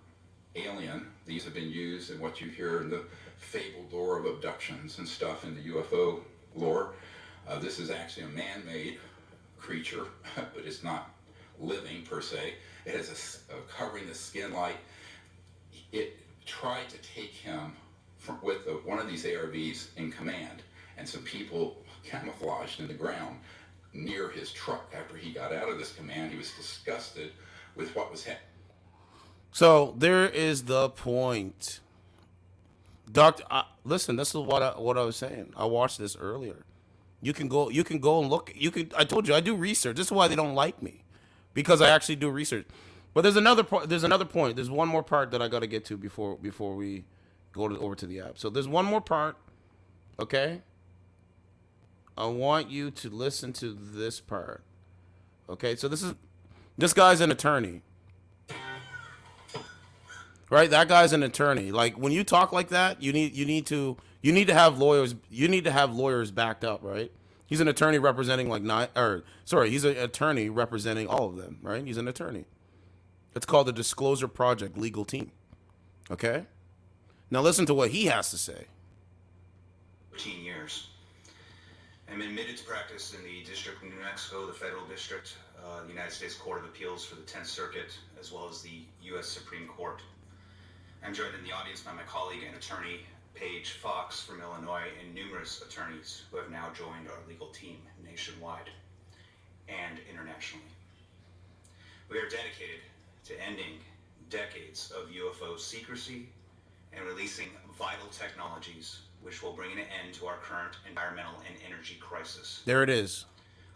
S5: alien. These have been used in what you hear in the fabled lore of abductions and stuff in the UFO lore. This is actually a man-made creature, but it's not living per se. It has a covering the skin light. It tried to take him with one of these ARVs in command, and some people camouflaged in the ground near his truck. After he got out of this command, he was disgusted with what was happening.
S1: So there is the point. Doctor, listen, this is what I was saying. I watched this earlier. You can go and look. I told you I do research. This is why they don't like me, because I actually do research. But there's another point. There's one more part that I got to get to before we go over to the app. So there's one more part. Okay. I want you to listen to this part. Okay. So this guy's an attorney. Right? That guy's an attorney. Like, when you talk like that, you need to have lawyers. You need to have lawyers backed up, right? He's an attorney representing he's an attorney representing all of them, right? He's an attorney. It's called the Disclosure Project Legal Team. Okay? Now listen to what he has to say.
S8: 15 years. I'm admitted to practice in the District of New Mexico, the Federal District, the United States Court of Appeals for the 10th Circuit, as well as the U.S. Supreme Court. I'm joined in the audience by my colleague and attorney, Paige Fox from Illinois, and numerous attorneys who have now joined our legal team nationwide and internationally. We are dedicated to ending decades of UFO secrecy and releasing vital technologies which will bring an end to our current environmental and energy crisis.
S1: There it is.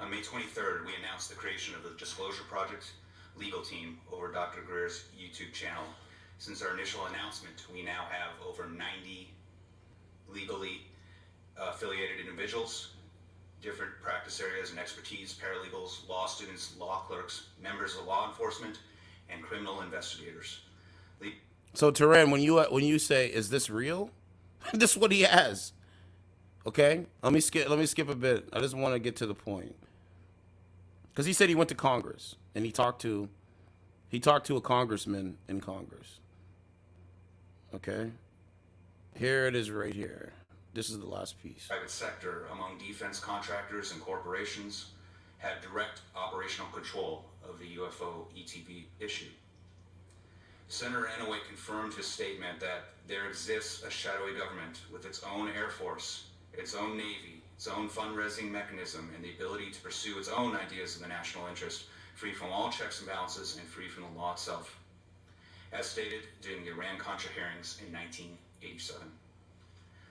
S8: On May 23rd, we announced the creation of the Disclosure Project legal team over Dr. Greer's YouTube channel. Since our initial announcement, we now have over 90 legally affiliated individuals different practice areas and expertise: paralegals, law students, law clerks, members of law enforcement, and criminal investigators.
S1: So Turan, when you say, "Is this real?" This is what he has. Okay, let me skip a bit. I just want to get to the point, because he said he went to Congress and he talked to a congressman in Congress. Okay, here it is right here. This is the last piece.
S8: Private sector, among defense contractors and corporations, had direct operational control of the UFO ETV issue. Senator Inouye confirmed his statement that there exists a shadowy government with its own Air Force, its own Navy, its own fundraising mechanism, and the ability to pursue its own ideas of the national interest, free from all checks and balances and free from the law itself, as stated during the Iran-Contra hearings in 1987.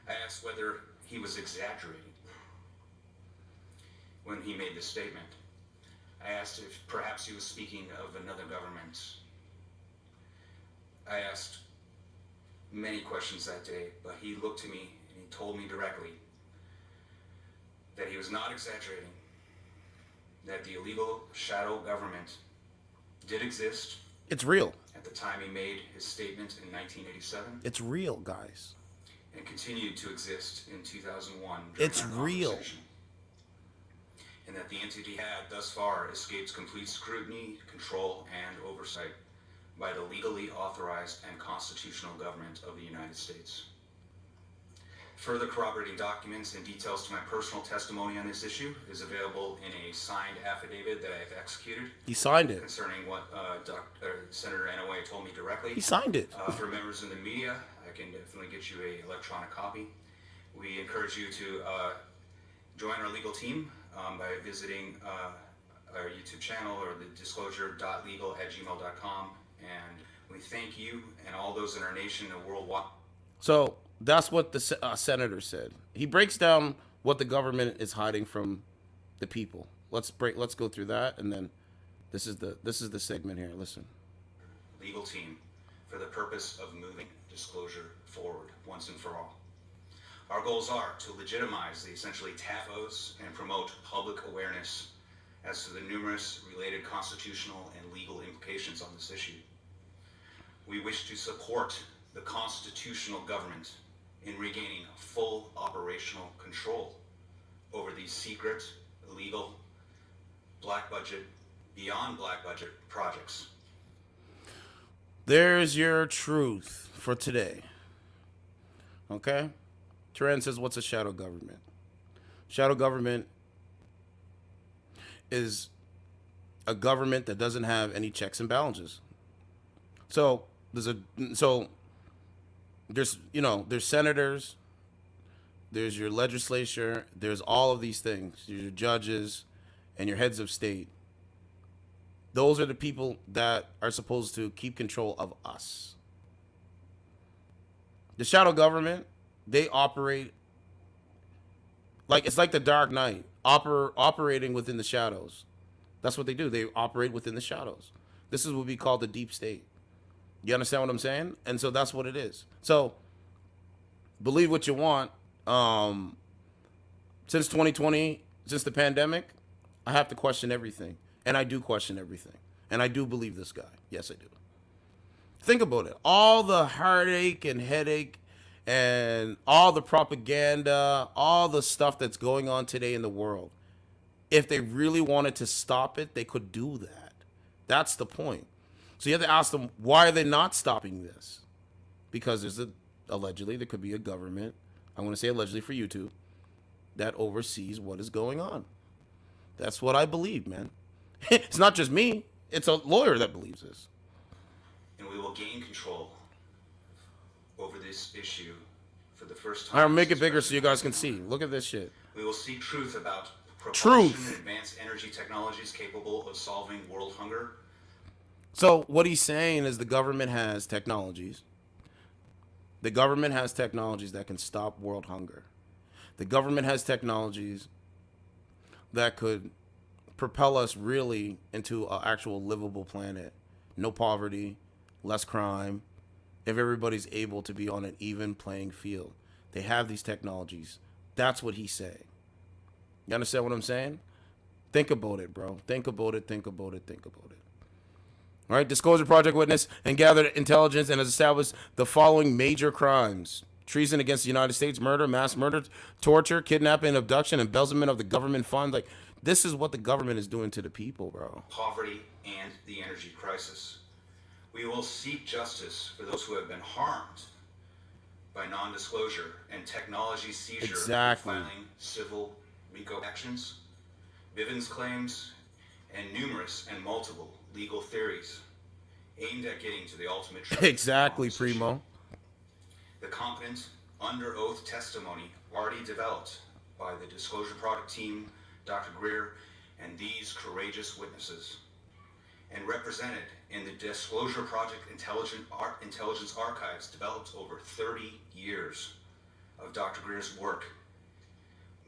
S8: I asked whether he was exaggerating when he made this statement. I asked if perhaps he was speaking of another government. I asked many questions that day, but he looked to me and he told me directly that he was not exaggerating, that the illegal shadow government did exist.
S1: It's real.
S8: At the time he made his statement in 1987.
S1: It's real, guys.
S8: And continued to exist in 2001.
S1: It's real.
S8: And that the entity had thus far escaped complete scrutiny, control, and oversight by the legally authorized and constitutional government of the United States. Further corroborating documents and details to my personal testimony on this issue is available in a signed affidavit that I have executed.
S1: He signed it.
S8: Concerning what Senator Inouye told me directly.
S1: He signed it.
S8: For members in the media, I can definitely get you an electronic copy. We encourage you to join our legal team by visiting our YouTube channel or the disclosure.legal@gmail.com. And we thank you and all those in our nation and worldwide.
S1: So that's what the senator said. He breaks down what the government is hiding from the people. Let's go through that, and then this is the segment here. Listen.
S8: Legal team for the purpose of moving disclosure forward once and for all. Our goals are to legitimize the essentially TAFOs and promote public awareness as to the numerous related constitutional and legal implications on this issue. We wish to support the constitutional government in regaining full operational control over these secret, illegal, black budget, beyond black budget projects.
S1: There's your truth for today. Okay? Turan says, what's a shadow government? Shadow government is a government that doesn't have any checks and balances. So there's senators, there's your legislature, there's all of these things, your judges and your heads of state. Those are the people that are supposed to keep control of us. The shadow government, they operate it's like the Dark Knight, operating within the shadows. That's what they do. They operate within the shadows. This is what we call the deep state. You understand what I'm saying? And so that's what it is. So believe what you want. Since 2020, since the pandemic, I have to question everything. And I do question everything. And I do believe this guy. Yes, I do. Think about it. All the heartache and headache and all the propaganda, all the stuff that's going on today in the world. If they really wanted to stop it, they could do that. That's the point. So you have to ask them, why are they not stopping this? Because allegedly there could be a government, I'm going to say allegedly for YouTube, that oversees what is going on. That's what I believe, man. It's not just me. It's a lawyer that believes this.
S8: And we will gain control over this issue for the first time.
S1: I'll make it bigger so you guys can see. Look at this shit.
S8: We will seek truth about propulsion and advanced energy technologies capable of solving world hunger.
S1: So what he's saying is the government has technologies. The government has technologies that can stop world hunger. The government has technologies that could propel us really into an actual livable planet. No poverty, less crime, if everybody's able to be on an even playing field. They have these technologies. That's what he's saying. You understand what I'm saying? Think about it, bro. Think about it. All right, Disclosure Project witness and gathered intelligence and has established the following major crimes: treason against the United States, murder, mass murder, torture, kidnapping, abduction, embezzlement of the government funds. Like, this is what the government is doing to the people, bro.
S8: Poverty and the energy crisis. We will seek justice for those who have been harmed by non-disclosure and technology seizure,
S1: Exactly.
S8: filing civil RICO actions, Bivens claims, and numerous and multiple legal theories aimed at getting to the ultimate truth.
S1: Exactly, Primo.
S8: The competent, under oath testimony already developed by the Disclosure Project team, Dr. Greer, and these courageous witnesses, and represented in the Disclosure Project intelligence archives developed over 30 years of Dr. Greer's work,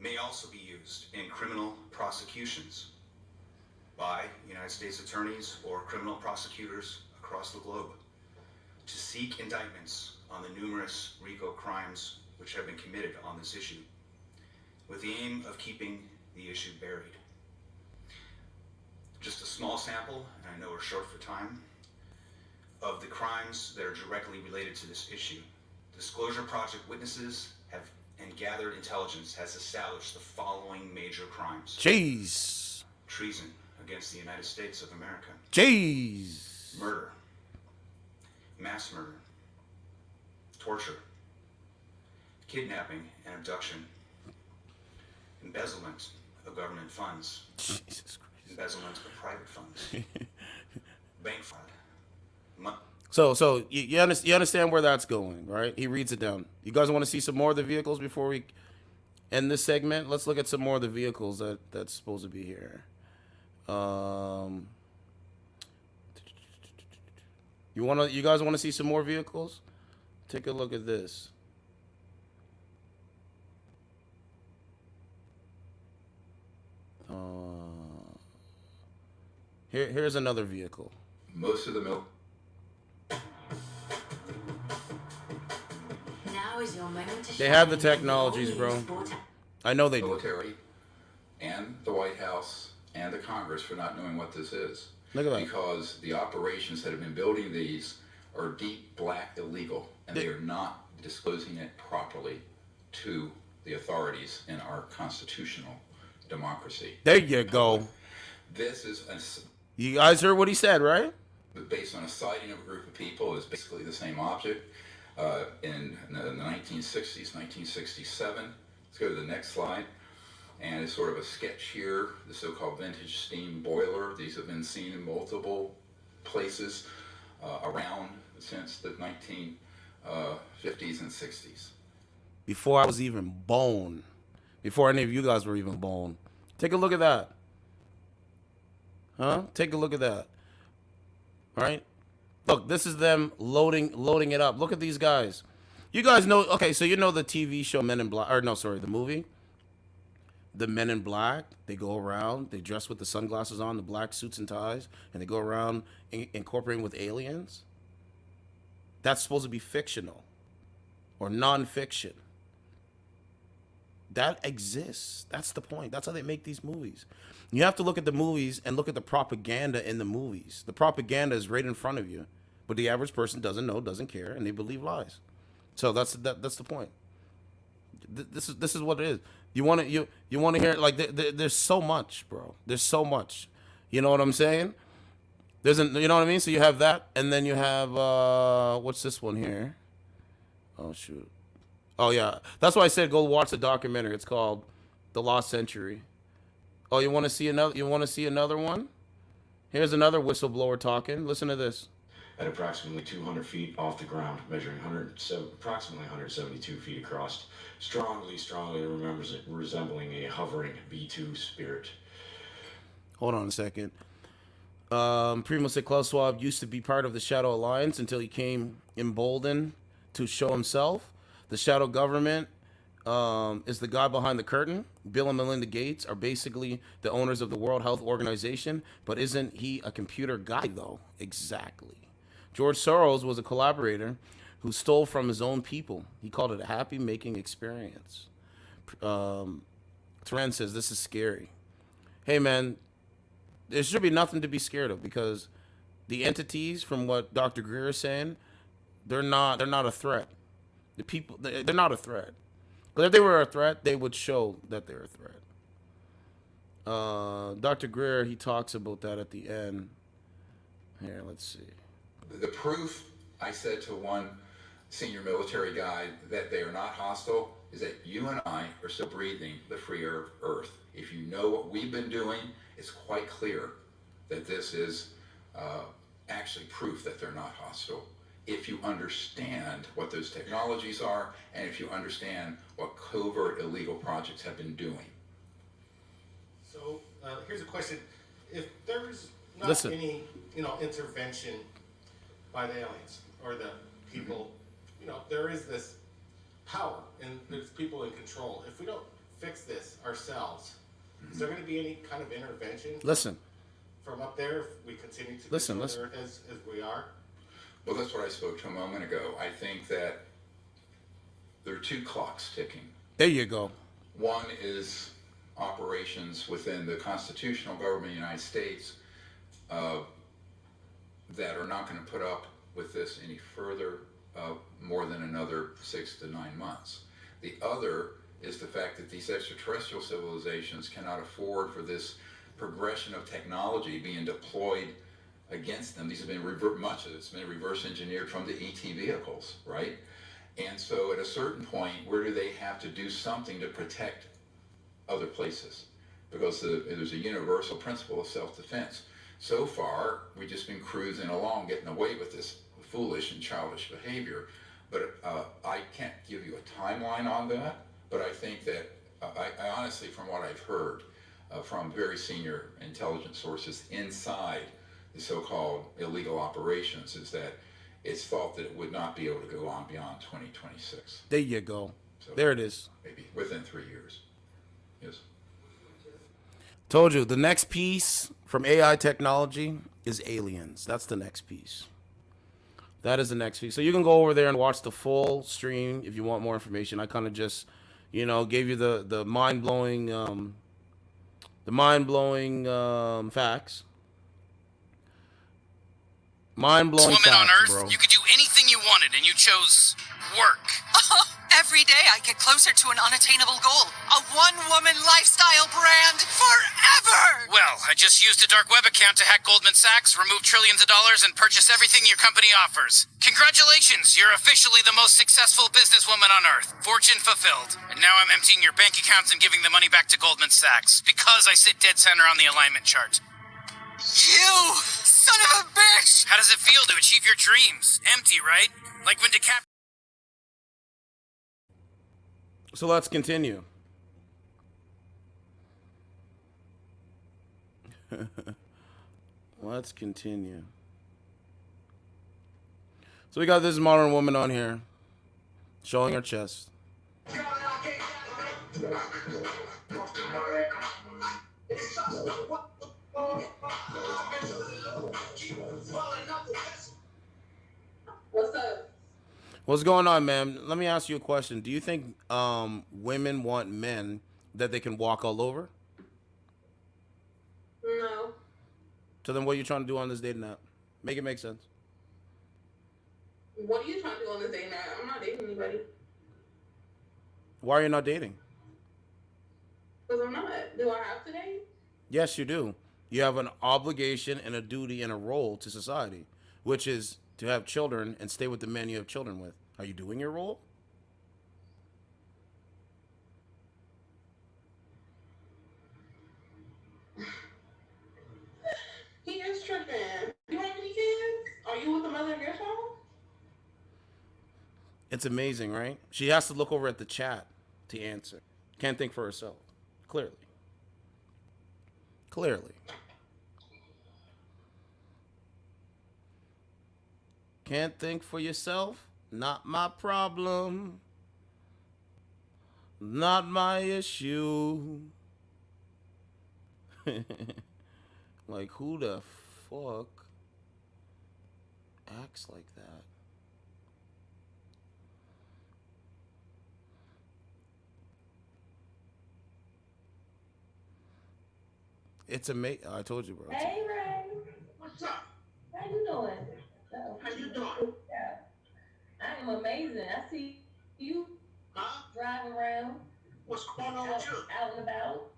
S8: may also be used in criminal prosecutions by United States attorneys or criminal prosecutors across the globe to seek indictments on the numerous RICO crimes which have been committed on this issue, with the aim of keeping the issue buried. Just a small sample, and I know we're short for time, of the crimes that are directly related to this issue. Disclosure Project witnesses have and gathered intelligence has established the following major crimes.
S1: Jeez.
S8: Treason against the United States of America.
S1: Jeez.
S8: Murder. Mass murder. Torture. Kidnapping and abduction. Embezzlement of government funds.
S1: Jesus Christ.
S8: Embezzlement of private funds. Bank fraud.
S1: So you understand where that's going, right? He reads it down. You guys want to see some more of the vehicles before we end this segment? Let's look at some more of the vehicles that's supposed to be here. You guys want to see some more vehicles? Take a look at this. Here's another vehicle.
S5: Most of the milk.
S9: Now is your moment to
S1: They have the
S9: shine.
S1: technologies, bro. I know they do.
S5: Military and the White House and the Congress for not knowing what this is.
S1: Look at that.
S5: Because the operations that have been building these are deep black illegal, and they are not disclosing it properly to the authorities in our constitutional democracy.
S1: There you go.
S5: This is
S1: You guys heard what he said, right?
S5: based on a sighting of a group of people. It's basically the same object in the 1960s, 1967. Let's go to the next slide. And it's sort of a sketch here, the so-called vintage steam boiler. These have been seen in multiple places around since the 1950s and 60s.
S1: Before I was even born, before any of you guys were even born. Take a look at that. Huh? Take a look at that. All right? Look, this is them loading it up. Look at these guys. You guys know, okay, so you know the TV show Men in Black, or no, sorry, the movie? The Men in Black, they go around, they dress with the sunglasses on, the black suits and ties, and they go around incorporating with aliens. That's supposed to be fictional or non-fiction. That exists. That's the point. That's how they make these movies. You have to look at the movies and look at the propaganda in the movies. The propaganda is right in front of you, but the average person doesn't know, doesn't care, and they believe lies. So that's the point. This is what it is. You want to hear, like, there's so much, bro. There's so much. You know what I'm saying? You know what I mean? So you have that, and then you have what's this one here? Oh shoot. Oh yeah, that's why I said go watch the documentary. It's called The Lost Century. Oh, you want to see another? You want to see another one? Here's another whistleblower talking. Listen to this.
S10: At approximately 200 feet off the ground, measuring approximately 172 feet across, strongly resembling a hovering B-2 Spirit.
S1: Hold on a second. Primo said Klaus Schwab used to be part of the Shadow Alliance until he came emboldened to show himself. The shadow government is the guy behind the curtain. Bill and Melinda Gates are basically the owners of the World Health Organization, but isn't he a computer guy, though? Exactly. George Soros was a collaborator who stole from his own people. He called it a happy-making experience. Tren says this is scary. Hey man, there should be nothing to be scared of because the entities, from what Dr. Greer is saying, they're not a threat. The people, they're not a threat. But if they were a threat, they would show that they're a threat. Dr. Greer, he talks about that at the end. Here, let's see.
S5: The proof, I said to one senior military guy, that they are not hostile is that you and I are still breathing the free air of Earth. If you know what we've been doing, it's quite clear that this is actually proof that they're not hostile. If you understand what those technologies are, and if you understand what covert illegal projects have been doing.
S9: So here's a question: if there's not any, intervention by the aliens or the people, there is this power and there's people in control. If we don't fix this ourselves, is there going to be any kind of intervention?
S1: Listen.
S9: From up there, if we continue to
S1: listen.
S9: the Earth as we are?
S5: Well, that's what I spoke to a moment ago. I think that there are two clocks ticking.
S1: There you go.
S5: One is operations within the constitutional government of the United States that are not going to put up with this any further, more than another 6 to 9 months. The other is the fact that these extraterrestrial civilizations cannot afford for this progression of technology being deployed against them. These have been much of it's been reverse engineered from the ET vehicles, right? And so at a certain point, where do they have to do something to protect other places? Because there's a universal principle of self-defense. So far, we've just been cruising along, getting away with this foolish and childish behavior. But I can't give you a timeline on that, but I think that, I honestly, from what I've heard from very senior intelligence sources inside the so-called illegal operations, is that it's thought that it would not be able to go on beyond 2026.
S1: There you go.
S5: So
S1: there it is.
S5: Maybe within 3 years. Yes.
S1: Told you, the next piece from AI technology is aliens. That's the next piece. That is the next piece. So you can go over there and watch the full stream if you want more information. I kind of just, gave you the mind-blowing facts. Mind-blowing
S11: woman
S1: facts,
S11: on Earth,
S1: bro.
S11: you could do anything you wanted, and you chose work.
S12: Every day I get closer to an unattainable goal. A one-woman lifestyle brand forever!
S11: Well, I just used a dark web account to hack Goldman Sachs, remove trillions of dollars, and purchase everything your company offers. Congratulations, you're officially the most successful businesswoman on Earth. Fortune fulfilled. And now I'm emptying your bank accounts and giving the money back to Goldman Sachs, because I sit dead center on the alignment chart.
S12: You son of a bitch!
S11: How does it feel to achieve your dreams? Empty, right? Like when DiCaprio...
S1: So let's continue. Let's continue. So we got this modern woman on here showing her chest.
S13: What's up?
S1: What's going on, man? Let me ask you a question. Do you think women want men that they can walk all over?
S13: No.
S1: So then what are you trying to do on this dating app? Make it make sense.
S13: What are you trying to do on this dating app? I'm not dating anybody.
S1: Why are you not dating?
S13: Because I'm not. Do I have to date?
S1: Yes, you do. You have an obligation and a duty and a role to society, which is to have children and stay with the men you have children with. Are you doing your role?
S13: He is tripping. You have any kids? Are you with the mother of your child?
S1: It's amazing, right? She has to look over at the chat to answer. Can't think for herself. Clearly. Can't think for yourself? Not my problem. Not my issue. Like, who the fuck acts like that? It's amazing. I told you, bro.
S13: Hey, Ray.
S2: What's up?
S13: How you doing?
S2: How you doing?
S13: Yeah. I am amazing. I see you driving around.
S2: What's going on with you?
S13: Out and about.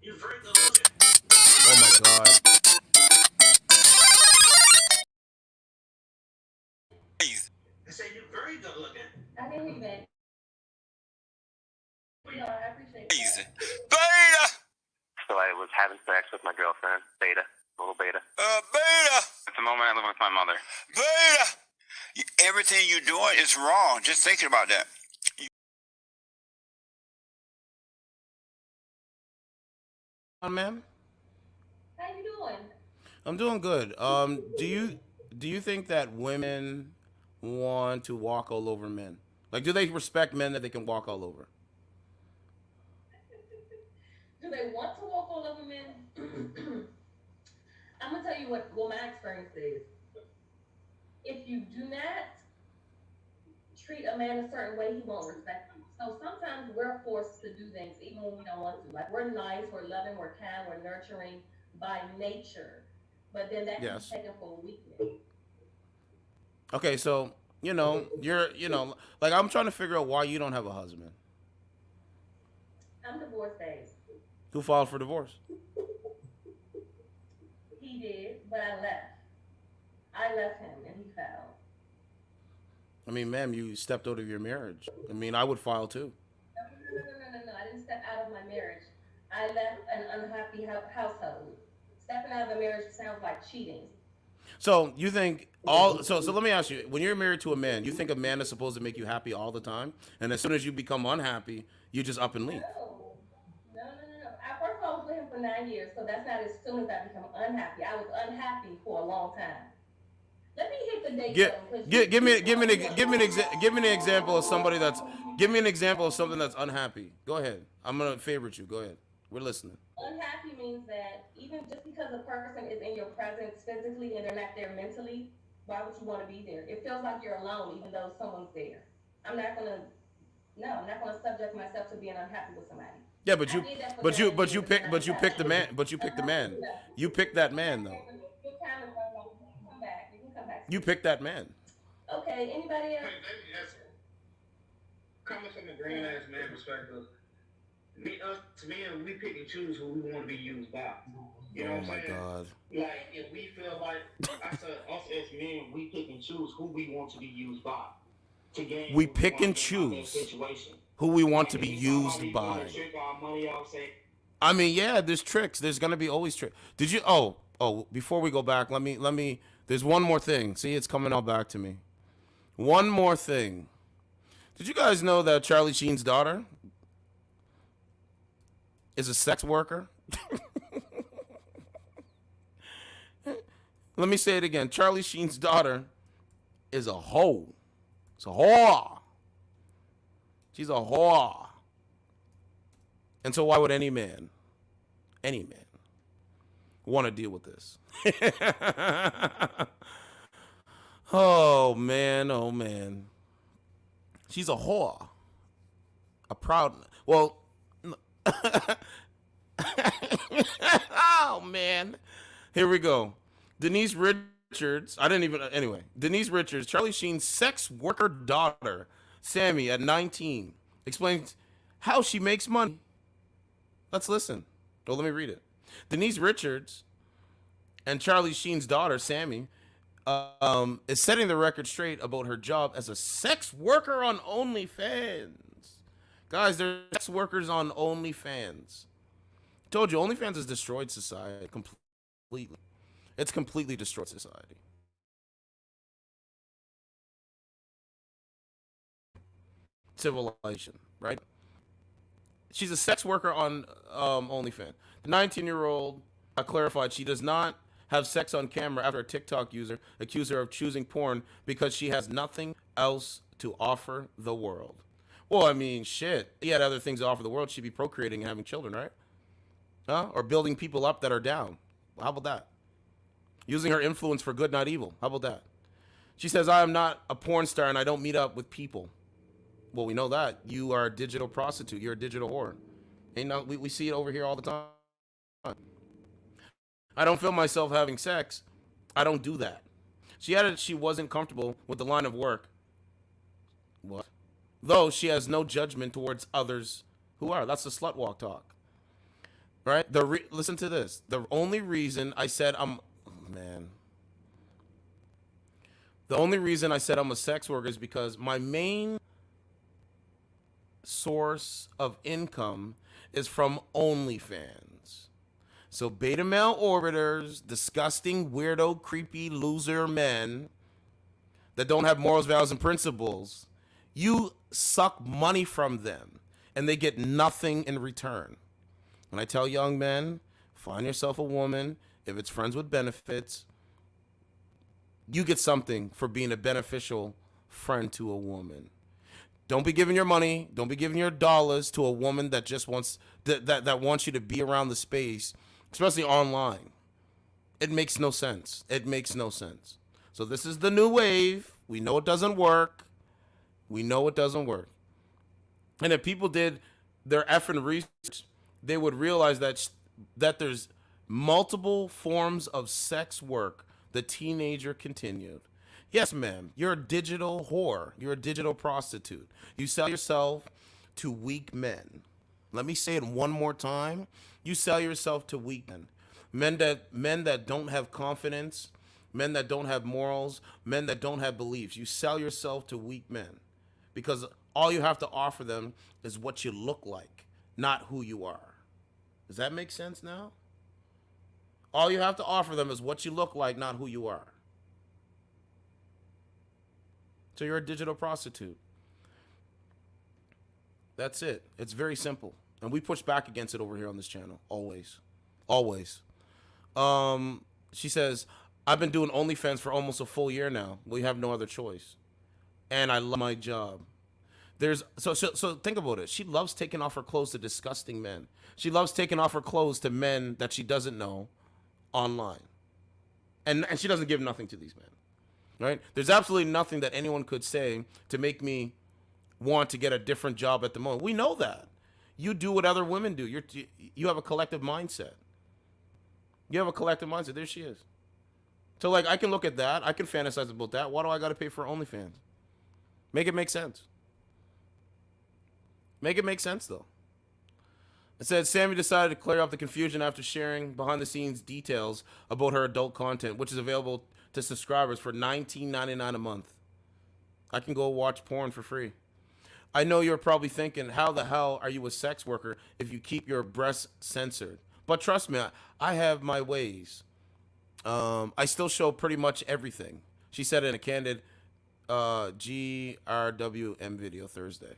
S2: You're very good looking.
S1: Oh my God.
S2: I say you're very good looking.
S13: I can hear you, babe. You know, I appreciate that.
S3: Beta!
S4: So I was having sex with my girlfriend, Beta, little Beta.
S3: Beta!
S4: At the moment, I live with my mother.
S3: Beta! Everything you're doing is wrong. Just thinking about that.
S1: Ma'am?
S13: How you doing?
S1: I'm doing good. Do you think that women want to walk all over men? Like, do they respect men that they can walk all over?
S13: Do they want to walk all over men? I'm gonna tell you what my experience is. If you do not treat a man a certain way, he won't respect you. So sometimes we're forced to do things even when we don't want to. Like, we're nice, we're loving, we're kind, we're nurturing by nature. But then that can be taken for weakness.
S1: Okay, so, like, I'm trying to figure out why you don't have a husband.
S13: I'm divorced days.
S1: Who filed for divorce?
S13: He did, but I left. I left him and he filed.
S1: I mean, ma'am, you stepped out of your marriage. I mean, I would file too.
S13: No. I didn't step out of my marriage. I left an unhappy household. Stepping out of a marriage sounds like cheating.
S1: So you think so let me ask you, when you're married to a man, you think a man is supposed to make you happy all the time? And as soon as you become unhappy, you just up and leave?
S13: No. First of all, I was with him for 9 years, so that's not as soon as I become unhappy. I was unhappy for a long time. Let me hit the date.
S1: Give me an example of somebody that's something that's unhappy. Go ahead. I'm gonna favorite you. Go ahead. We're listening.
S13: Unhappy means that even just because a person is in your presence physically and they're not there mentally, why would you want to be there? It feels like you're alone, even though someone's there. I'm not gonna subject myself to being unhappy with somebody.
S1: Yeah, but you picked the man. You picked that man though. You picked that man.
S13: Okay, anybody else?
S14: Coming from a grown ass man perspective, we pick and choose who we want to be used by. You know what I'm saying?
S1: God.
S14: Like, if we feel like, I said, us as men, we pick and choose who we want to be used by.
S1: We pick and choose who we want to be used by. I mean, yeah, there's tricks. There's gonna be always tricks. Did you? Oh, before we go back, let me. There's one more thing. See, it's coming all back to me. One more thing. Did you guys know that Charlie Sheen's daughter is a sex worker? Let me say it again. Charlie Sheen's daughter is a hoe. It's a whore. She's a whore. And so why would any man want to deal with this? Oh, man. She's a whore. A proud... Well... Oh, man. Here we go. Denise Richards... Denise Richards, Charlie Sheen's sex worker daughter, Sammy, at 19, explains how she makes money. Let's listen. Oh, let me read it. Denise Richards and Charlie Sheen's daughter, Sammy, is setting the record straight about her job as a sex worker on OnlyFans. Guys, there's sex workers on OnlyFans. Told you, OnlyFans has destroyed society completely. It's completely destroyed society. Civilization, right? She's a sex worker on OnlyFans. The 19-year-old clarified she does not have sex on camera after a TikTok user accused her of choosing porn because she has nothing else to offer the world. Well, I mean, shit. He had other things to offer the world. She'd be procreating and having children, right? Huh? Or building people up that are down. How about that? Using her influence for good, not evil. How about that? She says, I am not a porn star and I don't meet up with people. Well, we know that. You are a digital prostitute. You're a digital whore. We see it over here all the time. I don't feel myself having sex. I don't do that. She added she wasn't comfortable with the line of work. What? Though she has no judgment towards others who are. That's the slut walk talk. Right? Listen to this. The only reason I said The only reason I said I'm a sex worker is because my main source of income is from OnlyFans. So beta male orbiters, disgusting, weirdo, creepy, loser men that don't have morals, values, and principles, you suck money from them and they get nothing in return. When I tell young men, find yourself a woman, if it's friends with benefits, you get something for being a beneficial friend to a woman. Don't be giving your money, don't be giving your dollars to a woman that just wants that wants you to be around the space, especially online. It makes no sense. It makes no sense. So this is the new wave. We know it doesn't work. We know it doesn't work. And if people did their effing research, they would realize that there's multiple forms of sex work the teenager continued. Yes, ma'am, you're a digital whore. You're a digital prostitute. You sell yourself to weak men. Let me say it one more time. You sell yourself to weak men. Men that don't have confidence, men that don't have morals, men that don't have beliefs. You sell yourself to weak men because all you have to offer them is what you look like, not who you are. Does that make sense now? All you have to offer them is what you look like, not who you are. So you're a digital prostitute. That's it. It's very simple. And we push back against it over here on this channel. Always. Always. She says, I've been doing OnlyFans for almost a full year now. We have no other choice. And I love my job. So think about it. She loves taking off her clothes to disgusting men. She loves taking off her clothes to men that she doesn't know online. And she doesn't give nothing to these men. Right? There's absolutely nothing that anyone could say to make me want to get a different job at the moment. We know that. You do what other women do. You have a collective mindset. You have a collective mindset. There she is. So like I can look at that. I can fantasize about that. Why do I got to pay for OnlyFans? Make it make sense. Make it make sense though. It said Sammy decided to clear up the confusion after sharing behind the scenes details about her adult content, which is available to subscribers for $19.99 a month. I can go watch porn for free. I know you're probably thinking, how the hell are you a sex worker if you keep your breasts censored? But trust me, I have my ways. I still show pretty much everything. She said in a candid GRWM video Thursday.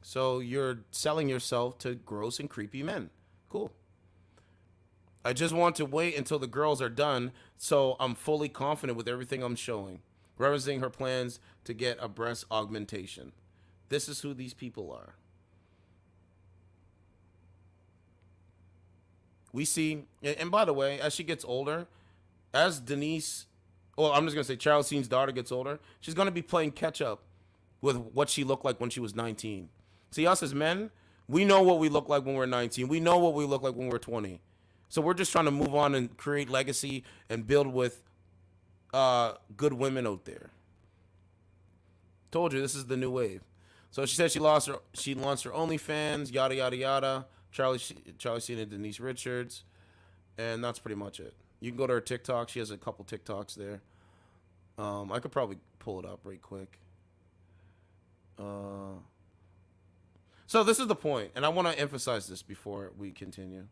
S1: So you're selling yourself to gross and creepy men. Cool. I just want to wait until the girls are done so I'm fully confident with everything I'm showing. Referencing her plans to get a breast augmentation. This is who these people are. We see, and by the way, as she gets older, as Denise, well, I'm just going to say Charles Sheen's daughter gets older, she's going to be playing catch up with what she looked like when she was 19. See, us as men, we know what we look like when we're 19. We know what we look like when we're 20. So we're just trying to move on and create legacy and build with good women out there. Told you, this is the new wave. So she said she launched her OnlyFans, yada, yada, yada. Charlie Sheen and Denise Richards. And that's pretty much it. You can go to her TikTok. She has a couple TikToks there. I could probably pull it up right quick. So this is the point, and I want to emphasize this before we continue.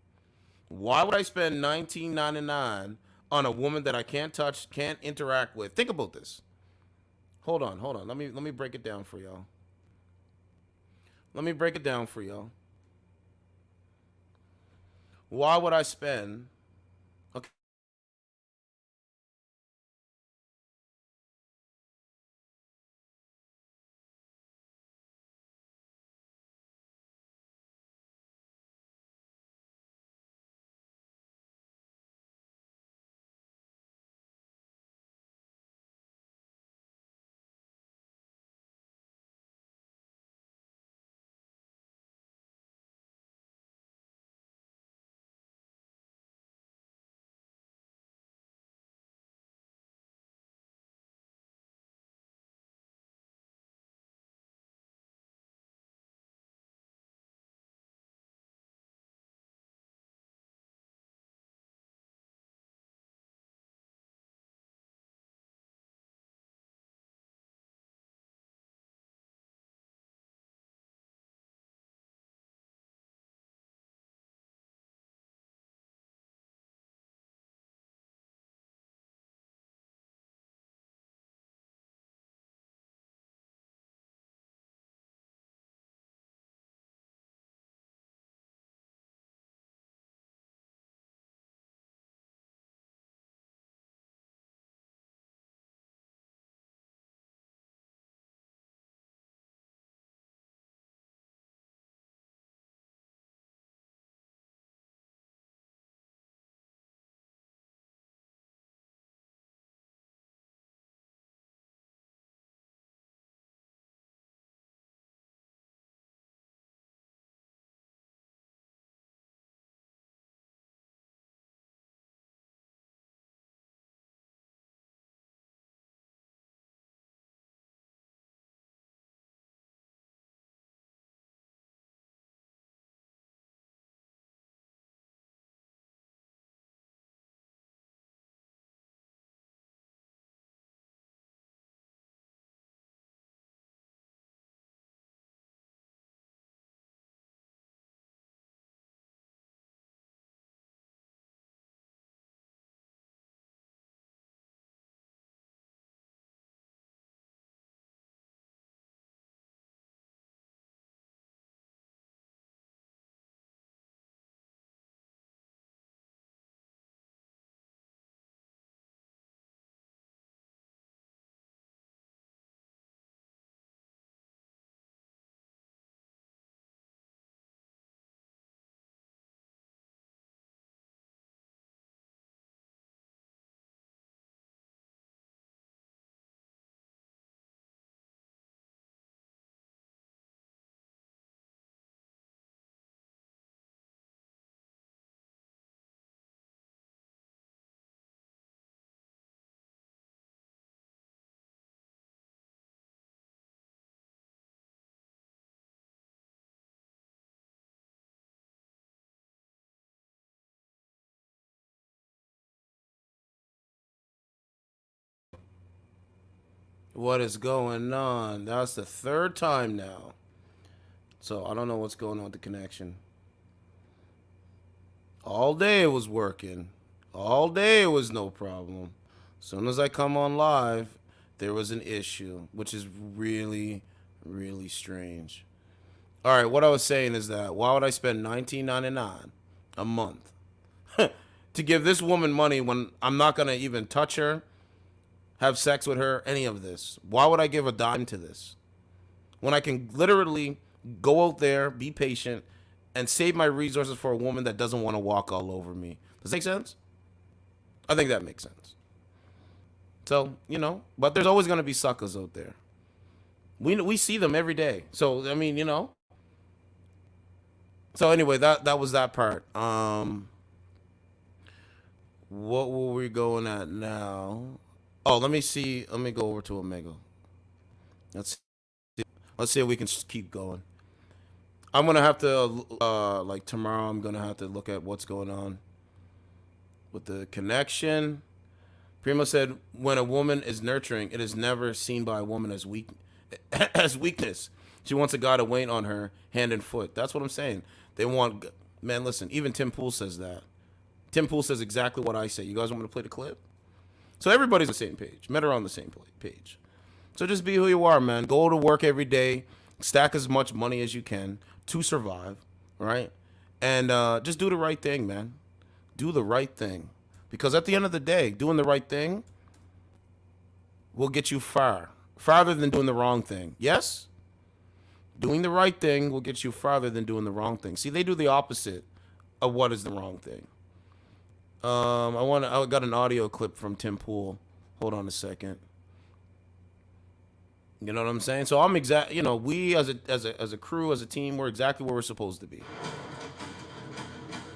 S1: Why would I spend $19.99 on a woman that I can't touch, can't interact with? Think about this. Hold on. Let me break it down for y'all. Why would I spend What is going on? That's the third time now. So I don't know what's going on with the connection. All day it was working. All day it was no problem. As soon as I come on live, there was an issue, which is really, really strange. All right, what I was saying is that why would I spend $19.99 a month to give this woman money when I'm not going to even touch her, have sex with her, any of this? Why would I give a dime to this? When I can literally go out there, be patient, and save my resources for a woman that doesn't want to walk all over me. Does that make sense? I think that makes sense. So, you know, but there's always going to be suckers out there. We see them every day. So, I mean, you know. So anyway, that was that part. What were we going at now? Oh, let me see. Let me go over to Omega. Let's see if we can keep going. I'm gonna have to like tomorrow. I'm gonna have to look at what's going on with the connection. Primo said, "When a woman is nurturing, it is never seen by a woman as weakness. She wants a guy to wait on her hand and foot." That's what I'm saying. They want, man, listen, even Tim Pool says that. Tim Pool says exactly what I say. You guys want me to play the clip? So everybody's on the same page. Men are on the same page. So just be who you are, man. Go to work every day. Stack as much money as you can to survive, right? And just do the right thing, man. Do the right thing. Because at the end of the day, doing the right thing will get you far. Farther than doing the wrong thing. Yes? Doing the right thing will get you farther than doing the wrong thing. See, they do the opposite of what is the wrong thing. I got an audio clip from Tim Pool. Hold on a second. You know what I'm saying? So you know, we as a crew, as a team, we're exactly where we're supposed to be.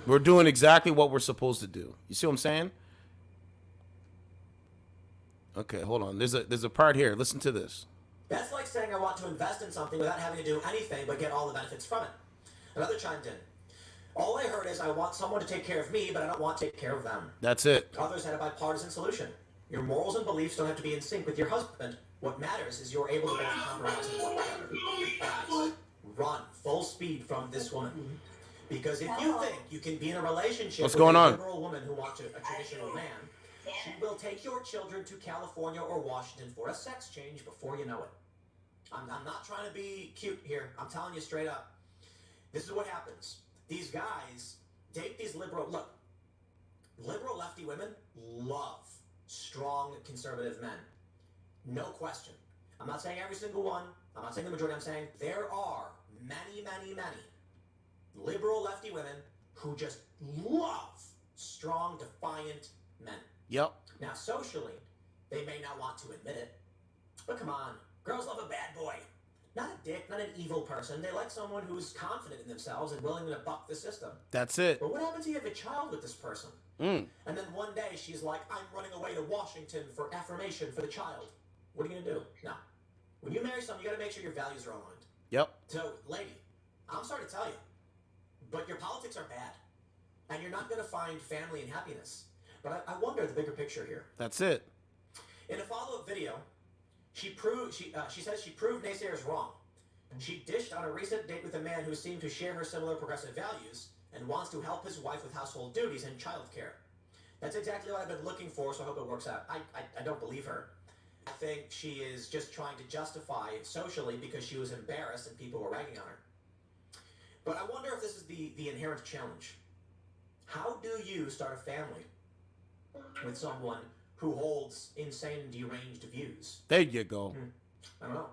S1: We're doing exactly what we're supposed to do. You see what I'm saying? Okay, hold on. There's a part here. Listen to this.
S15: That's like saying I want to invest in something without having to do anything but get all the benefits from it. Another chimed in. All I heard is I want someone to take care of me, but I don't want to take care of them.
S1: That's it.
S15: Others had a bipartisan solution. Your morals and beliefs don't have to be in sync with your husband. What matters is you're able to both compromise and work together. Guys, run full speed from this woman. Because if you think you can be in a relationship with a liberal woman who wants a traditional man, she will take your children to California or Washington for a sex change before you know it. I'm not trying to be cute here. I'm telling you straight up. This is what happens. These guys date these liberal lefty women love strong conservative men. No question. I'm not saying every single one. I'm not saying the majority. I'm saying there are many, many, many liberal lefty women who just love strong, defiant men.
S1: Yep.
S15: Now, socially, they may not want to admit it, but come on. Girls love a bad boy. Not a dick, not an evil person. They like someone who's confident in themselves and willing to buck the system.
S1: That's it.
S15: But what happens if you have a child with this person?
S1: And
S15: then one day she's like, I'm running away to Washington for affirmation for the child. What are you going to do? No. When you marry someone, you got to make sure your values are aligned.
S1: Yep.
S15: So, lady, I'm sorry to tell you, but your politics are bad. And you're not going to find family and happiness. But I wonder the bigger picture here.
S1: That's it.
S15: In a follow-up video, she says she proved naysayers wrong. She dished on a recent date with a man who seemed to share her similar progressive values and wants to help his wife with household duties and childcare. That's exactly what I've been looking for, so I hope it works out. I don't believe her. I think she is just trying to justify socially because she was embarrassed and people were ragging on her. But I wonder if this is the inherent challenge. How do you start a family with someone who holds insane, deranged views?
S1: There you go.
S15: I don't know.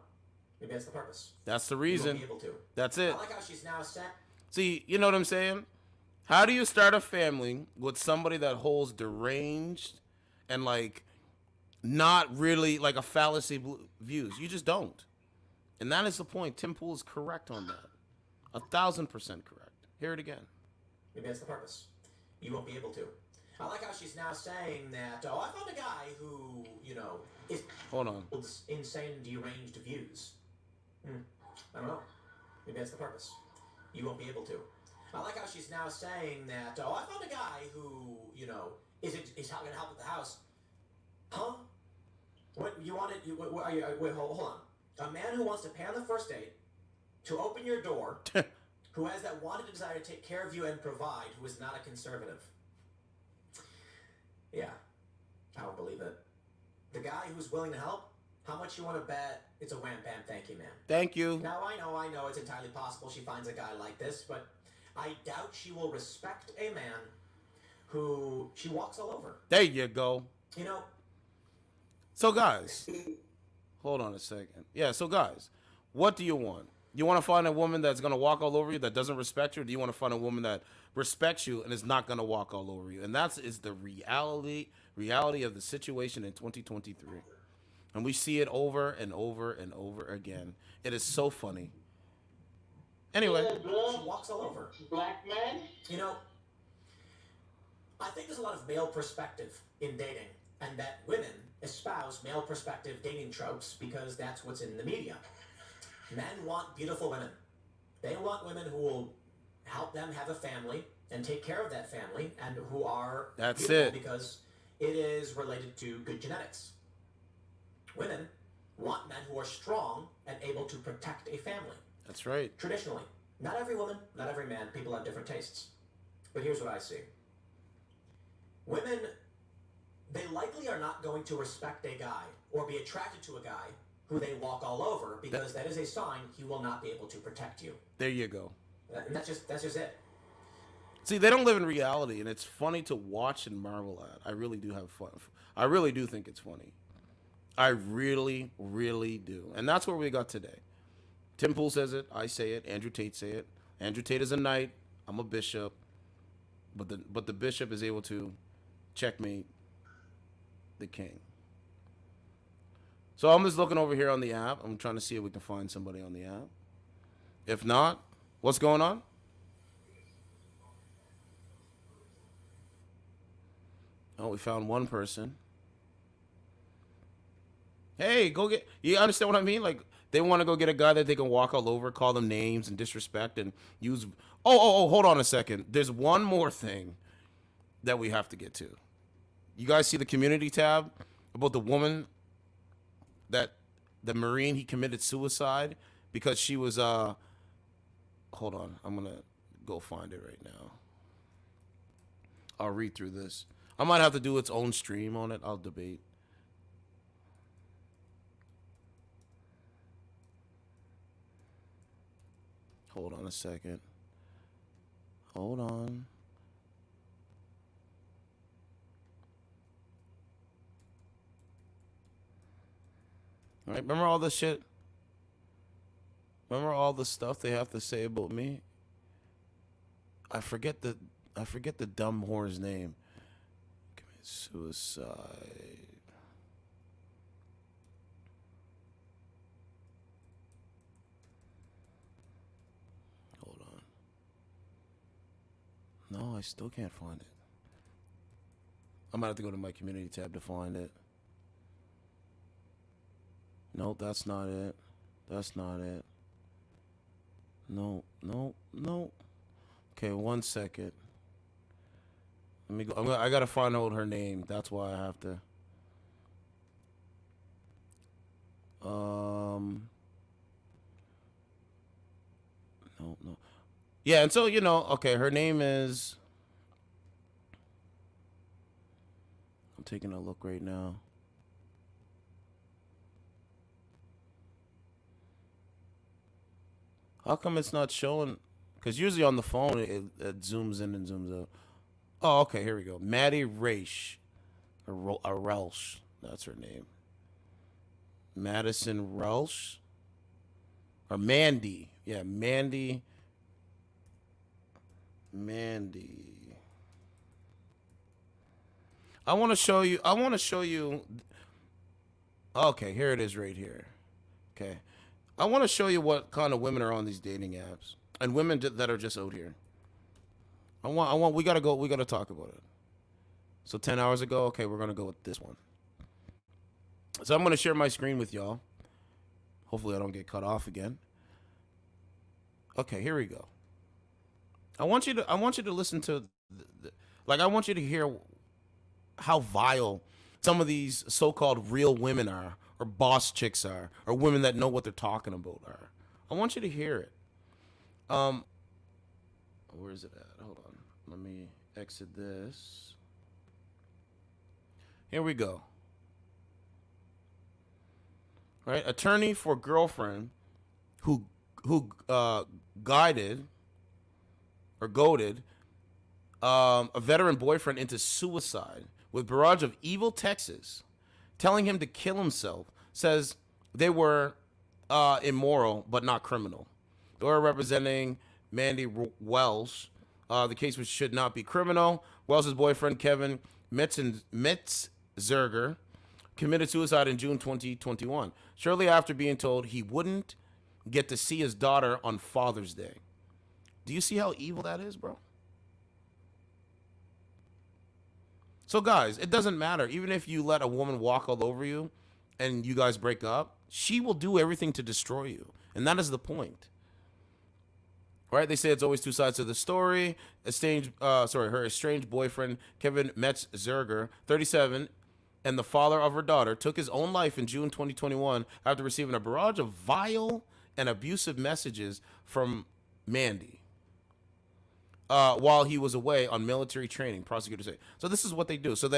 S15: Maybe that's the purpose.
S1: That's the
S15: You
S1: reason.
S15: won't be able to.
S1: That's it.
S15: I like how she's now set.
S1: See, you know what I'm saying? How do you start a family with somebody that holds deranged and like not really like a fallacy views? You just don't. And that is the point. Tim Pool is correct on that. 1,000% correct. Hear it again.
S15: Maybe that's the purpose. You won't be able to. I like how she's now saying that, oh, I found a guy who, is
S1: Hold on.
S15: insane, deranged views. I don't know. Maybe that's the purpose. You won't be able to. I like how she's now saying that, oh, I found a guy who, is going to help with the house. Huh? What? wait, hold on. A man who wants to pay on the first date, to open your door, who has that wanted desire to take care of you and provide, who is not a conservative. Yeah, I don't believe it. The guy who's willing to help, how much you want to bet it's a wham bam thank you, man.
S1: Thank you.
S15: Now, I know it's entirely possible she finds a guy like this, but I doubt she will respect a man who she walks all over.
S1: There you go.
S15: You know.
S1: So, guys, hold on a second. Yeah, so, guys, what do you want? You want to find a woman that's going to walk all over you that doesn't respect you, or do you want to find a woman that respects you and is not going to walk all over you? And that is the reality of the situation in 2023. And we see it over and over and over again. It is so funny. Anyway.
S15: She walks all over.
S14: Black man?
S15: You know, I think there's a lot of male perspective in dating, and that women espouse male perspective dating tropes because that's what's in the media. Men want beautiful women. They want women who will help them have a family and take care of that family, and who are
S1: That's
S15: beautiful
S1: it.
S15: because it is related to good genetics. Women want men who are strong and able to protect a family.
S1: That's right.
S15: Traditionally. Not every woman, not every man. People have different tastes. But here's what I see. Women, they likely are not going to respect a guy or be attracted to a guy who they walk all over, because that is a sign he will not be able to protect you.
S1: There you go.
S15: And that's just it.
S1: See, they don't live in reality, and it's funny to watch and marvel at. I really do have fun. I really do think it's funny. I really, really do. And that's where we got today. Tim Pool says it. I say it. Andrew Tate say it. Andrew Tate is a knight. I'm a bishop. But the bishop is able to checkmate the king. So I'm just looking over here on the app. I'm trying to see if we can find somebody on the app. If not, what's going on? Oh, we found one person. Hey, go get... You understand what I mean? Like, they want to go get a guy that they can walk all over, call them names and disrespect and use... Oh, hold on a second. There's one more thing that we have to get to. You guys see the community tab about the woman that... The Marine, he committed suicide because she was... Hold on. I'm going to go find it right now. I'll read through this. I might have to do its own stream on it. I'll debate. Hold on a second. Hold on. All right, remember all this shit? Remember all the stuff they have to say about me? I forget the dumb whore's name. Commit suicide. Hold on. No, I still can't find it. I might have to go to my community tab to find it. No, that's not it. That's not it. No. Okay, 1 second. Let me go. I gotta find out her name. That's why I have to. No. Yeah, and so, you know, okay, her name is... I'm taking a look right now. How come it's not showing? Because usually on the phone, it zooms in and zooms out. Oh, okay, here we go. Maddie Raish. Or Relsh. That's her name. Madison Relsh. Or Mandy. Yeah, Mandy. I want to show you. Okay, here it is right here. Okay. I want to show you what kind of women are on these dating apps and women that are just out here. We got to talk about it. So 10 hours ago, okay, we're going to go with this one. So I'm going to share my screen with y'all. Hopefully I don't get cut off again. Okay, here we go. I want you to listen to I want you to hear how vile some of these so-called real women are or boss chicks are, or women that know what they're talking about are. I want you to hear it. Where is it at? Hold on. Let me exit this. Here we go. Right? Attorney for girlfriend who goaded a veteran boyfriend into suicide with barrage of evil texts telling him to kill himself, says they were immoral but not criminal. Lawyer representing Mandy Wells, the case which should not be criminal. Wells' boyfriend Kevin Metzgerger committed suicide in June 2021, shortly after being told he wouldn't get to see his daughter on Father's Day. Do you see how evil that is, bro? So guys, it doesn't matter. Even if you let a woman walk all over you and you guys break up, she will do everything to destroy you. And that is the point. Right? They say it's always two sides to the story. Her estranged boyfriend, Kevin Metzgerger, 37, and the father of her daughter, took his own life in June 2021 after receiving a barrage of vile and abusive messages from Mandy while he was away on military training, prosecutors say. So this is what they do. So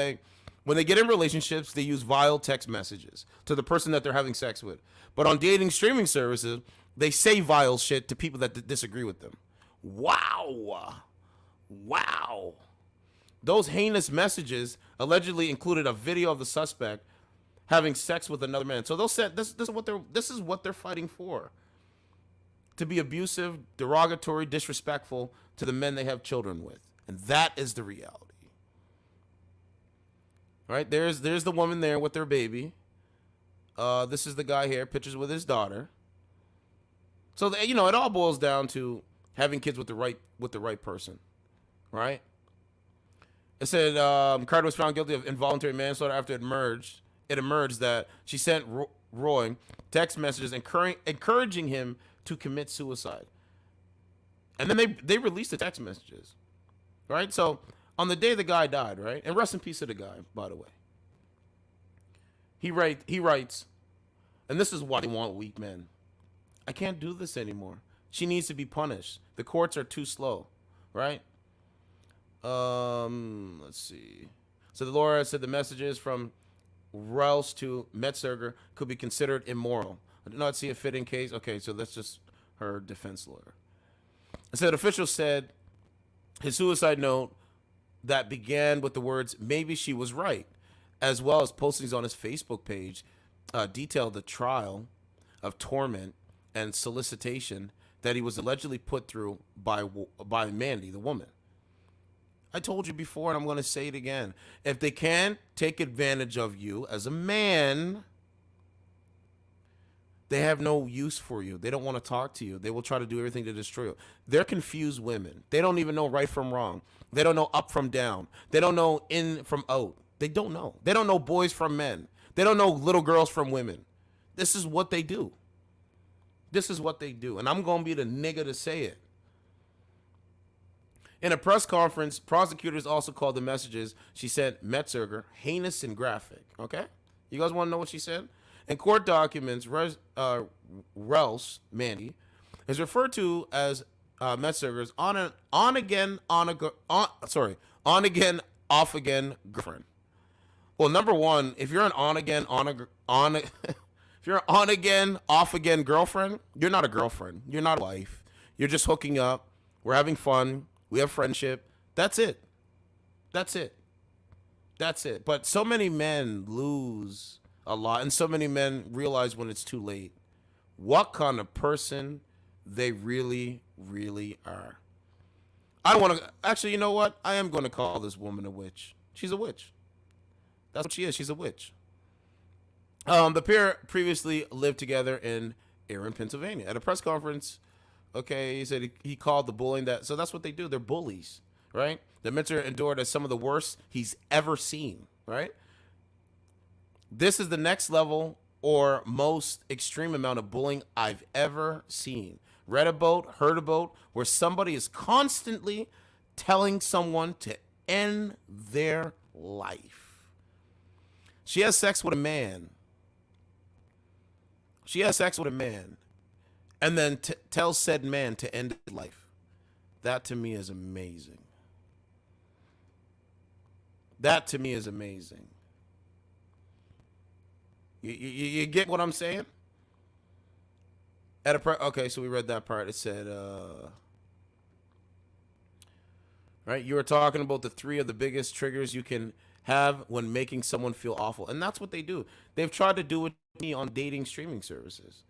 S1: when they get in relationships, they use vile text messages to the person that they're having sex with. But on dating streaming services, they say vile shit to people that disagree with them. Wow. Those heinous messages allegedly included a video of the suspect having sex with another man. So they'll say this is what they're fighting for. To be abusive, derogatory, disrespectful to the men they have children with. And that is the reality. Right? There's the woman there with their baby. This is the guy here, pictures with his daughter. So it all boils down to having kids with the right person, right? It said Carter was found guilty of involuntary manslaughter after it emerged that she sent Roy text messages encouraging him to commit suicide, and then they released the text messages, right? So on the day the guy died, right, and rest in peace to the guy, by the way. He writes, and this is why they want weak men. I can't do this anymore. She needs to be punished. The courts are too slow, right? Let's see. So the lawyer said the messages from Rouse to Metzgerger could be considered immoral. I do not see a fitting case. Okay, so that's just her defense lawyer. It said officials said his suicide note that began with the words, "Maybe she was right," as well as postings on his Facebook page detailed the trial of torment and solicitation that he was allegedly put through by Mandy, the woman. I told you before, and I'm going to say it again. If they can't take advantage of you as a man, they have no use for you. They don't want to talk to you. They will try to do everything to destroy you. They're confused women. They don't even know right from wrong. They don't know up from down. They don't know in from out. They don't know. They don't know boys from men. They don't know little girls from women. This is what they do. This is what they do. And I'm going to be the nigga to say it. In a press conference, prosecutors also called the messages she sent Metzgerger heinous and graphic. Okay? You guys want to know what she said? In court documents, Rouse, Mandy, is referred to as Metzgerger's on again, off again girlfriend. Well, number one, if you're an if you're an on again, off again girlfriend, you're not a girlfriend. You're not a wife. You're just hooking up. We're having fun. We have friendship. That's it. That's it. That's it. But so many men lose a lot, and so many men realize when it's too late what kind of person they really, really are. I don't want to. Actually, you know what? I am going to call this woman a witch. She's a witch. That's what she is. She's a witch. The pair previously lived together in Erin, Pennsylvania. At a press conference, okay, he said he called the bullying that. So that's what they do. They're bullies, right? The mentor endured as some of the worst he's ever seen, right? This is the next level or most extreme amount of bullying I've ever seen. Read about, heard about, where somebody is constantly telling someone to end their life. She has sex with a man She has sex with a man and then tells said man to end his life. That to me is amazing. That to me is amazing. You get what I'm saying? Okay, so we read that part. It said, right, you were talking about the 3 of the biggest triggers you can have when making someone feel awful. And that's what they do. They've tried to do it with me on dating streaming services.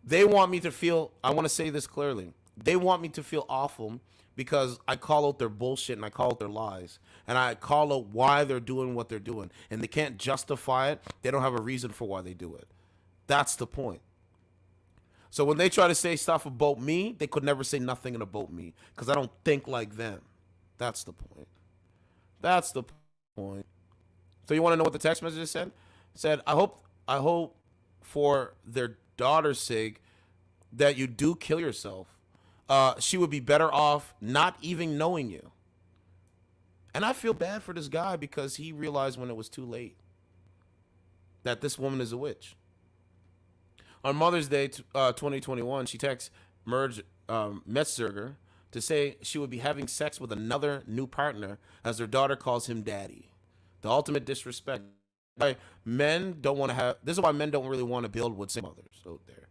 S1: They want me to feel, I want to say this clearly, they want me to feel awful because I call out their bullshit and I call out their lies. And I call out why they're doing what they're doing. And they can't justify it. They don't have a reason for why they do it. That's the point. So when they try to say stuff about me, they could never say nothing about me because I don't think like them. That's the point. That's the point. So you want to know what the text message said? It said, I hope for their daughter's sake that you do kill yourself. She would be better off not even knowing you. And I feel bad for this guy because he realized when it was too late that this woman is a witch. On Mother's Day 2021, she texts Merge Metzger to say she would be having sex with another new partner as her daughter calls him daddy. The ultimate disrespect. Men don't want to have. This is why men don't really want to build with single mothers out there.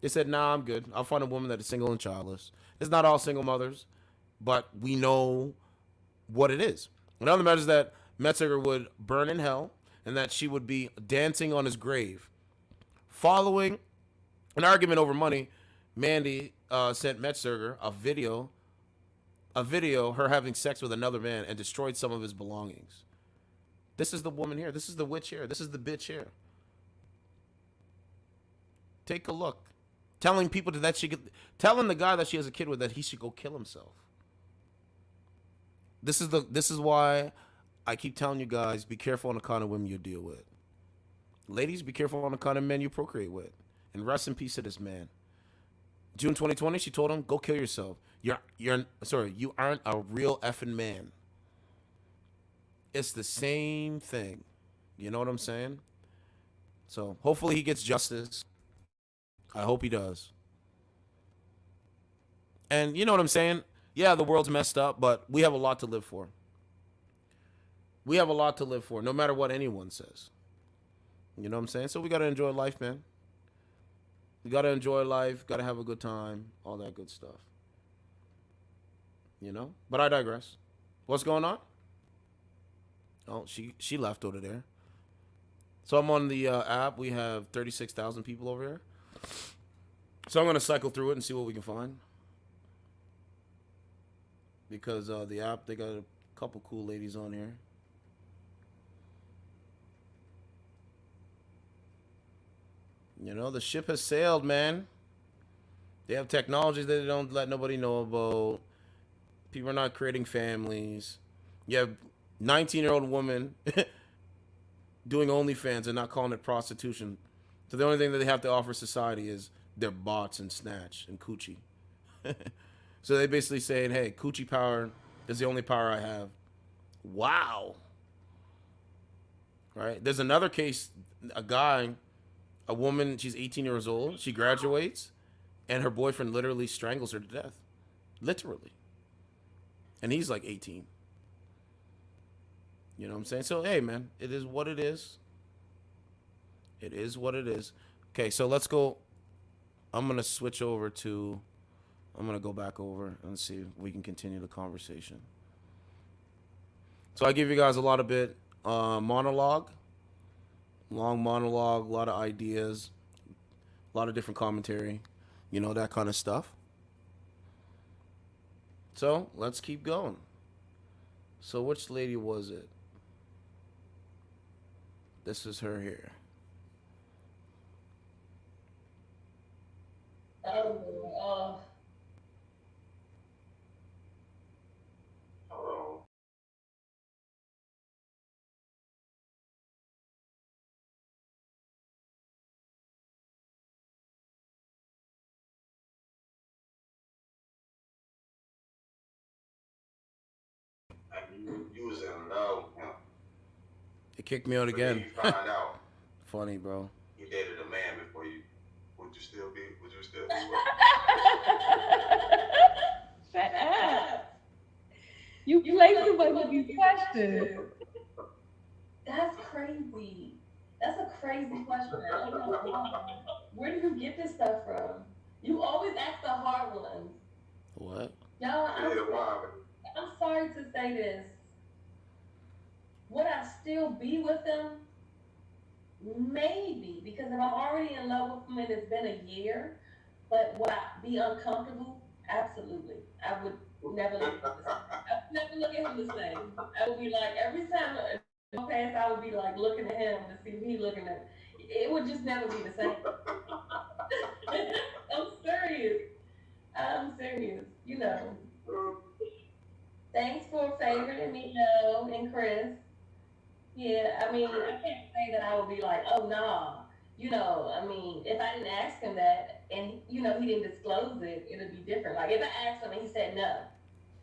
S1: They said, "Nah, I'm good. I'll find a woman that is single and childless." It's not all single mothers, but we know what it is. Another matter is that Metzger would burn in hell and that she would be dancing on his grave. Following an argument over money, Mandy sent Metzger a video her having sex with another man and destroyed some of his belongings. This is the woman here. This is the witch here. This is the bitch here. Take a look. Telling people telling the guy that she has a kid with that he should go kill himself. This is why I keep telling you guys, be careful on the kind of women you deal with. Ladies, be careful on the kind of men you procreate with. And rest in peace to this man. June 2020, she told him, go kill yourself. You aren't a real effing man. It's the same thing. You know what I'm saying? So hopefully he gets justice. I hope he does. And you know what I'm saying? Yeah, the world's messed up, but we have a lot to live for. We have a lot to live for, no matter what anyone says. You know what I'm saying? So we got to enjoy life, man. We got to enjoy life, got to have a good time, all that good stuff. You know? But I digress. What's going on? Oh, she left over there. So I'm on the app. We have 36,000 people over here. So I'm going to cycle through it and see what we can find. Because the app, they got a couple cool ladies on here. You know, the ship has sailed, man. They have technologies that they don't let nobody know about. People are not creating families. You have 19-year-old woman doing OnlyFans and not calling it prostitution. So the only thing that they have to offer society is their bots and snatch and coochie. So they basically saying, hey, coochie power is the only power I have. Wow. Right? There's another case, a woman, she's 18 years old. She graduates, and her boyfriend literally strangles her to death. Literally. And he's like 18. You know what I'm saying? So, hey, man, it is what it is. It is what it is. Okay, so let's go. I'm going to switch over to, I'm going to go back over and see if we can continue the conversation. So I give you guys a lot of monologue. Long monologue, a lot of ideas, a lot of different commentary, you know, that kind of stuff. So let's keep going. So which lady was it? This is her here.
S13: Hello.
S16: You was in love with him.
S1: It kicked me out again.
S16: You find out
S1: Funny, bro.
S16: you dated a man before Would you still be with her?
S13: Shut up. You play too much with these questions. That's crazy. That's a crazy question. I don't know why. Where do you get this stuff from? You always ask the hard ones.
S1: What?
S13: Y'all, I'm sorry to say this. Would I still be with them? Maybe, because if I'm already in love with them and it's been a year, but would I be uncomfortable? Absolutely. I would never look at him the same. I would never look at him the same. I would be like, every time I pass, I would be like looking at him to see if he's looking at me. It would just never be the same. I'm serious. I'm serious. You know. Thanks for favoring me, Joe and Chris. Yeah, I mean, I can't say that I would be like, oh, nah. You know, I mean, if I didn't ask him that and, you know, he didn't disclose it, it would be different. Like, if I asked him and he said no,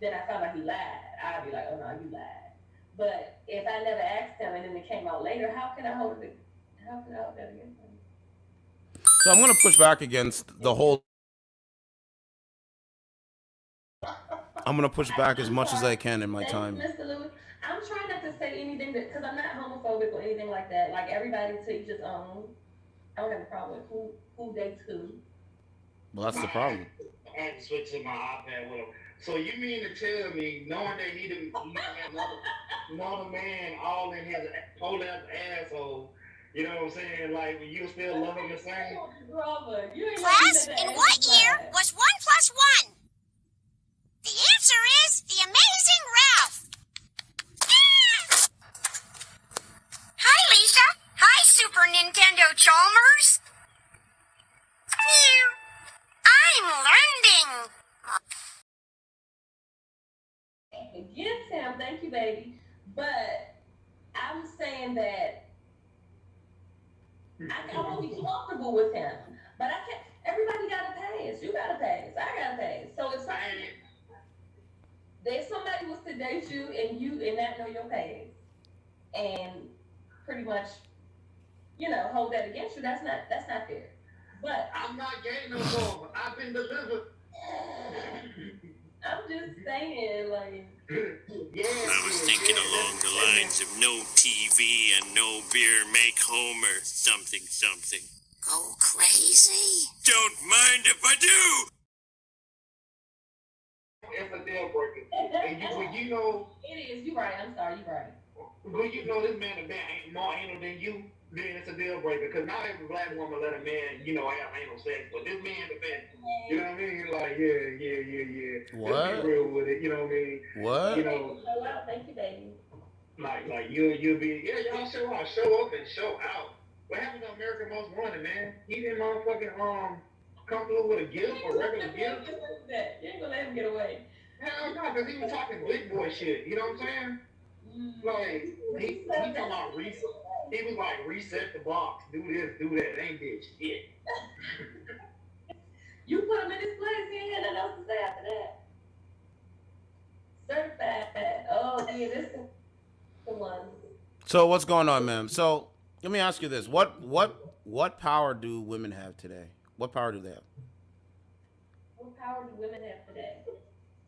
S13: then I found out he lied, I'd be like, oh, no, you lied. But if I never asked him and then it came out later, how can I hold that against him?
S1: So I'm going to push back against the whole... I'm going to push back as much as I can in my time.
S13: Mr. Lewis, I'm trying not to say anything because I'm not homophobic or anything like that. Like, everybody to each his own. I don't have a problem with who dates who.
S1: Well, that's the problem.
S14: I had to switch to my iPad with him. So you mean to tell me, knowing that he didn't another man all in his whole ass asshole, you know what I'm saying? Like, you still love him the same?
S17: Class, in what year was 1 plus 1? The answer is the Amazing Ralph. Hi, Lisa. Hi, Super Nintendo Chalmers. I'm learning.
S13: Against him, thank you, baby. But I'm saying that I won't be comfortable with him. But I can't. Everybody got a pass. You got a pass. I got a pass. So if somebody was to date you and not know your past and pretty much, you know, hold that against you, that's not fair. But
S14: I'm not gay no more. I've been delivered.
S13: I'm just saying, like.
S18: I was thinking along the lines of no TV and no beer make Homer something something.
S17: Go crazy.
S18: Don't mind if I do.
S14: It's a deal breaker. And when you know...
S13: It is. You're right. I'm sorry. You're right.
S14: When you know this man ain't more anal than you, then it's a deal breaker. Because not every black woman let a man, you know, have anal sex. But this man, you know what I mean? Like, yeah.
S1: What?
S14: Just be real with it, you know what I mean?
S1: What?
S14: You know...
S13: Show out. Thank you, baby.
S14: Like you'll be... Yeah, y'all show out. Show up and show out. What happened to American Most Wanted, man? He didn't motherfucking, come through with a gift or regular gift.
S13: You ain't gonna let him get away.
S14: Hell no, because he was talking big boy shit. You know what I'm saying? Like, he talking about reset. He was like, reset the box. Do this, do that. Ain't did shit.
S13: You put him in his place. He ain't had nothing else to say after that. Certified. Oh, yeah, this is the one.
S1: So what's going on, ma'am? So let me ask you this: what power do women have today? What power do they have?
S13: What power do women have today?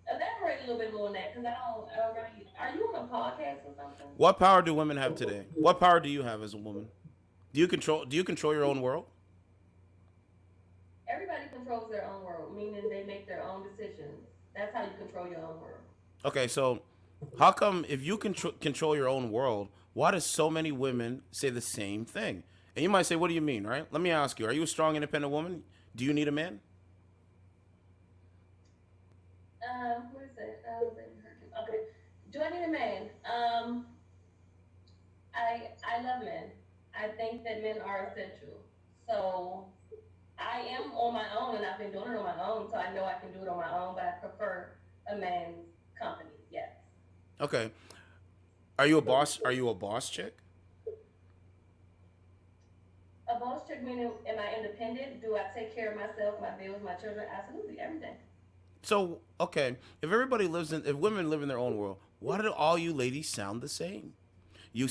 S13: Elaborate a little bit more on that, because I don't really. Are you on a podcast or something?
S1: What power do women have today? What power do you have as a woman? Do you control your own world?
S13: Everybody controls their own world, meaning they make their own decisions. That's how you control your own world.
S1: Okay, so how come if you control your own world, why do so many women say the same thing? And you might say, what do you mean, right? Let me ask you, are you a strong, independent woman? Do you need a man?
S13: What is it? Okay. Do I need a man? I love men. I think that men are essential. So I am on my own, and I've been doing it on my own, so I know I can do it on my own, but I prefer a man's company, yes.
S1: Okay. Are you a boss? Are you a boss chick?
S13: A boss chick meaning, am I independent? Do I take care of myself, my bills, my children? Absolutely, everything.
S1: So, okay, if women live in their own world, why do all you ladies sound the same? You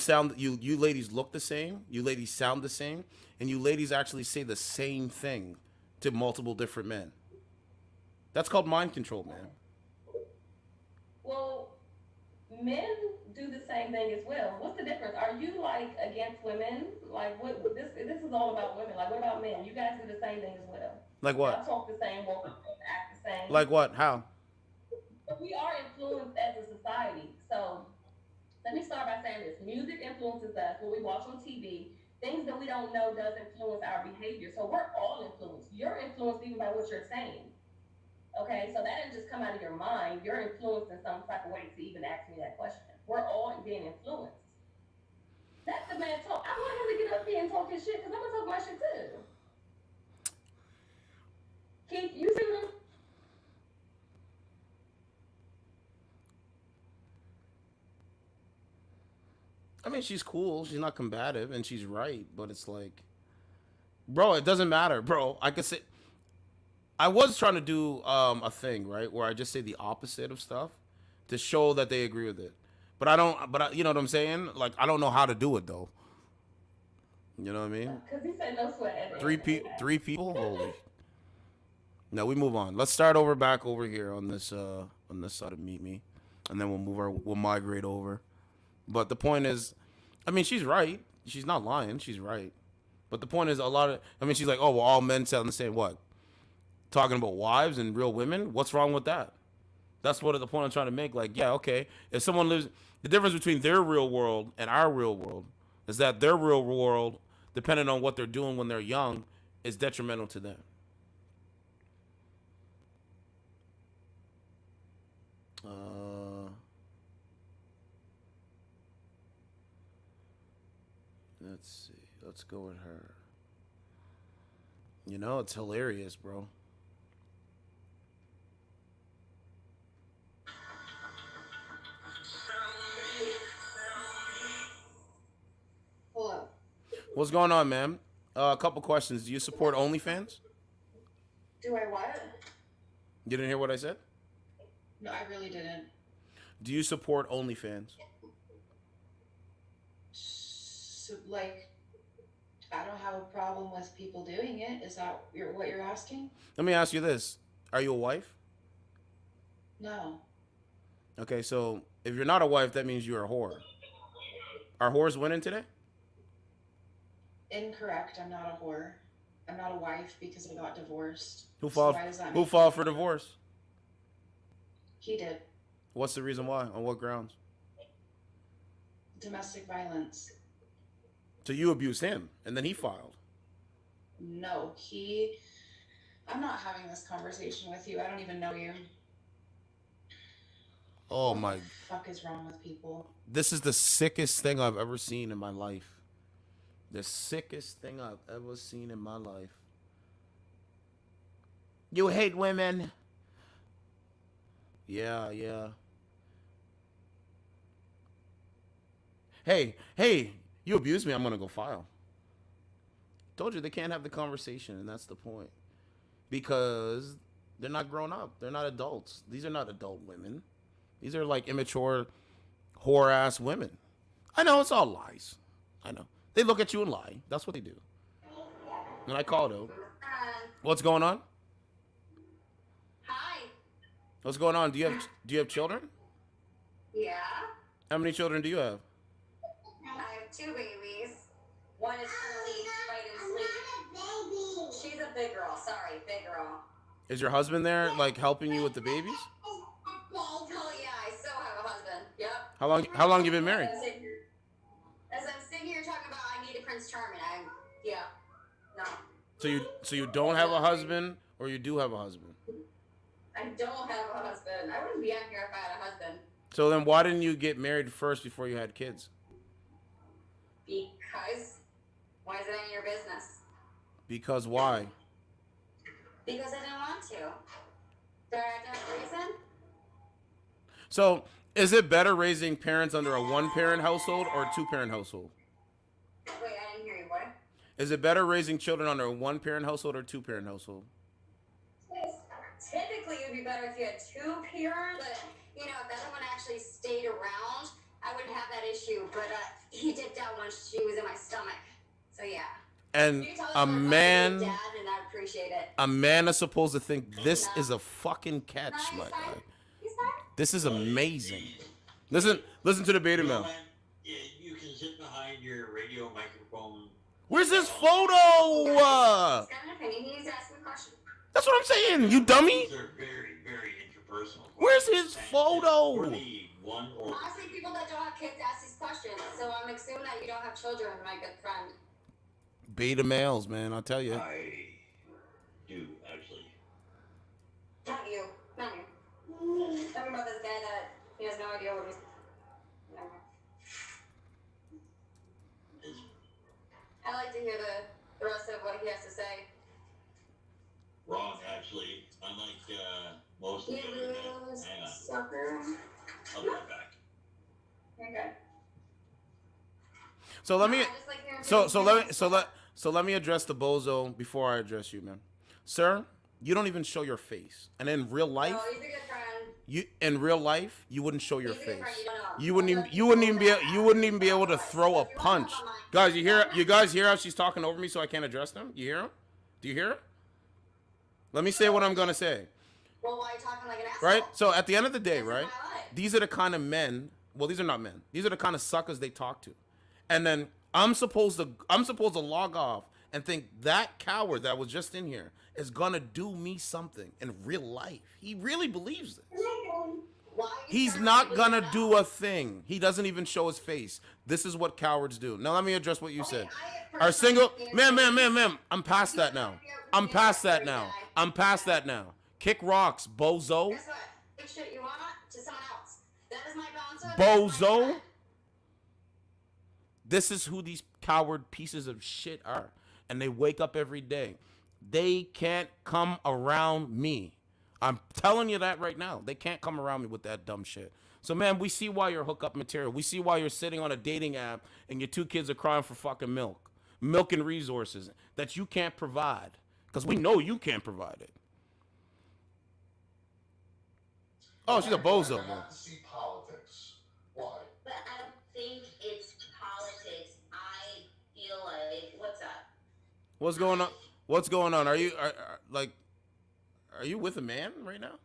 S1: ladies look the same, you ladies sound the same, and you ladies actually say the same thing to multiple different men. That's called mind control, man.
S13: Well, men do the same thing as well. What's the difference? Are you like against women? Like what? This is all about women. Like what about men? You guys do the same thing as well.
S1: Like what?
S13: Y'all talk the same, walk the same, act the same.
S1: Like what? How?
S13: We are influenced as a society. So let me start by saying this: music influences us. What we watch on TV, things that we don't know does influence our behavior. So we're all influenced. You're influenced even by what you're saying. Okay, so that didn't just come out of your mind. You're influenced in some type of way to even ask me that question. We're all being influenced. Let the man talk. I want him to get up here and talk his shit because I'm gonna talk my shit too. Keith, you see him?
S1: I mean, she's cool. She's not combative, and she's right. But it's like, bro, it doesn't matter, bro. I could say, I was trying to do a thing, right, where I just say the opposite of stuff to show that they agree with it. But I don't. But you know what I'm saying? Like, I don't know how to do it though. You know what I mean?
S13: Because he said no sweat.
S1: Three people. Holy. No, we move on. Let's start back over here on this side of Meet Me, and then we'll migrate over. But the point is, I mean, she's right. She's not lying. She's right. But the point is, she's like, oh, well, all men sound the same. What? Talking about wives and real women? What's wrong with that? That's what the point I'm trying to make. Like, yeah, okay. If someone lives, the difference between their real world and our real world is that their real world, depending on what they're doing when they're young, is detrimental to them. Let's see. Let's go with her. You know, it's hilarious, bro.
S16: Hello.
S1: What's going on, man? A couple questions. Do you support OnlyFans?
S16: Do I what?
S1: You didn't hear what I said?
S16: No, I really didn't.
S1: Do you support OnlyFans?
S16: So, like, I don't have a problem with people doing it. Is that what you're asking?
S1: Let me ask you this. Are you a wife?
S16: No.
S1: Okay, so if you're not a wife, that means you're a whore. Are whores winning today?
S16: Incorrect. I'm not a whore. I'm not a wife because I got divorced.
S1: Who
S16: So
S1: filed for divorce?
S16: He did.
S1: What's the reason why? On what grounds?
S16: Domestic violence.
S1: So you abused him, and then he filed.
S16: No, I'm not having this conversation with you. I don't even know you.
S1: Oh my.
S16: What the fuck is wrong with people?
S1: This is the sickest thing I've ever seen in my life. The sickest thing I've ever seen in my life. You hate women. Yeah. Hey, you abused me, I'm gonna go file. Told you they can't have the conversation, and that's the point. Because they're not grown up. They're not adults. These are not adult women. These are like immature, whore-ass women. I know, it's all lies. I know. They look at you and lie. That's what they do. And I called out. What's going on?
S16: Hi.
S1: What's going on? Do you have children?
S16: Yeah.
S1: How many children do you have?
S16: I have 2 babies. One is currently right in sleep. She's a big girl. Sorry, big girl.
S1: Is your husband there, like, helping you with the babies?
S16: Oh yeah, I still have a husband. Yep.
S1: How long you been married?
S16: As I'm sitting here talking about I need a Prince Charming, no.
S1: So you don't have a husband, or you do have a husband?
S16: I don't have a husband. I wouldn't be out here if I had a husband.
S1: So then why didn't you get married first before you had kids?
S16: Because? Why is it any of your business?
S1: Because why?
S16: Because I didn't want to. Do I have a reason?
S1: So is it better raising parents under a one-parent household or a two-parent household?
S16: Wait, I didn't hear you. What?
S1: Is it better raising children under a one-parent household or two-parent household?
S16: Typically, it would be better if you had 2 parents, but, if the other one actually stayed around, I wouldn't have that issue, but he dipped out when she was in my stomach, so yeah.
S1: And a man...
S16: Dad, and I'd appreciate it.
S1: A man is supposed to think this is a fucking catch, my guy. This is amazing. Listen to the beta male.
S19: Yeah, you can sit behind your radio microphone.
S1: Where's his photo? That's what I'm saying, you dummy.
S19: These are very, very interpersonal.
S1: Where's his photo?
S19: Honestly,
S16: people that don't have kids ask these questions, so I'm assuming that you don't have children, my good friend.
S1: Beta males, man, I'll tell you.
S19: I do, actually.
S16: Not you. Not you. Talking about this guy that he has no idea what he's... Never mind. I like to hear the rest of what he has to say.
S19: Wrong, actually. Unlike most of the other men. Hang on.
S16: Sucker.
S19: I'll be right back.
S16: Okay.
S1: So let me address the bozo before I address you, man. Sir, you don't even show your face, and in real life,
S16: No, he's a good friend.
S1: you wouldn't show your
S16: He's a good
S1: face.
S16: friend, you don't know.
S1: You wouldn't even be able to throw a punch. Guys, you guys hear how she's talking over me so I can't address them? You hear him? Do you hear her? Let me say what I'm gonna say.
S16: Well, why are you talking like an asshole?
S1: Right? So at the end of the day, right? These are the kind of men. Well, these are not men. These are the kind of suckers they talk to. And then I'm supposed to log off and think that coward that was just in here is gonna do me something in real life. He really believes this. He's not gonna do a thing. He doesn't even show his face. This is what cowards do. Now let me address what you said. Our single ma'am. I'm past that now. I'm past that now. Kick rocks, bozo.
S16: Guess what? Take shit you want to someone else. That is my bouncer.
S1: Bozo. This is who these coward pieces of shit are. And they wake up every day. They can't come around me. I'm telling you that right now. They can't come around me with that dumb shit. So, man, we see why you're hookup material. We see why you're sitting on a dating app and your two kids are crying for fucking milk. Milk and resources that you can't provide. Because we know you can't provide it. Oh, she's a bozo, man.
S20: See politics. Why?
S17: But I don't think it's politics. I feel like, what's up?
S1: What's going on? What's going on? Are you with a man right now?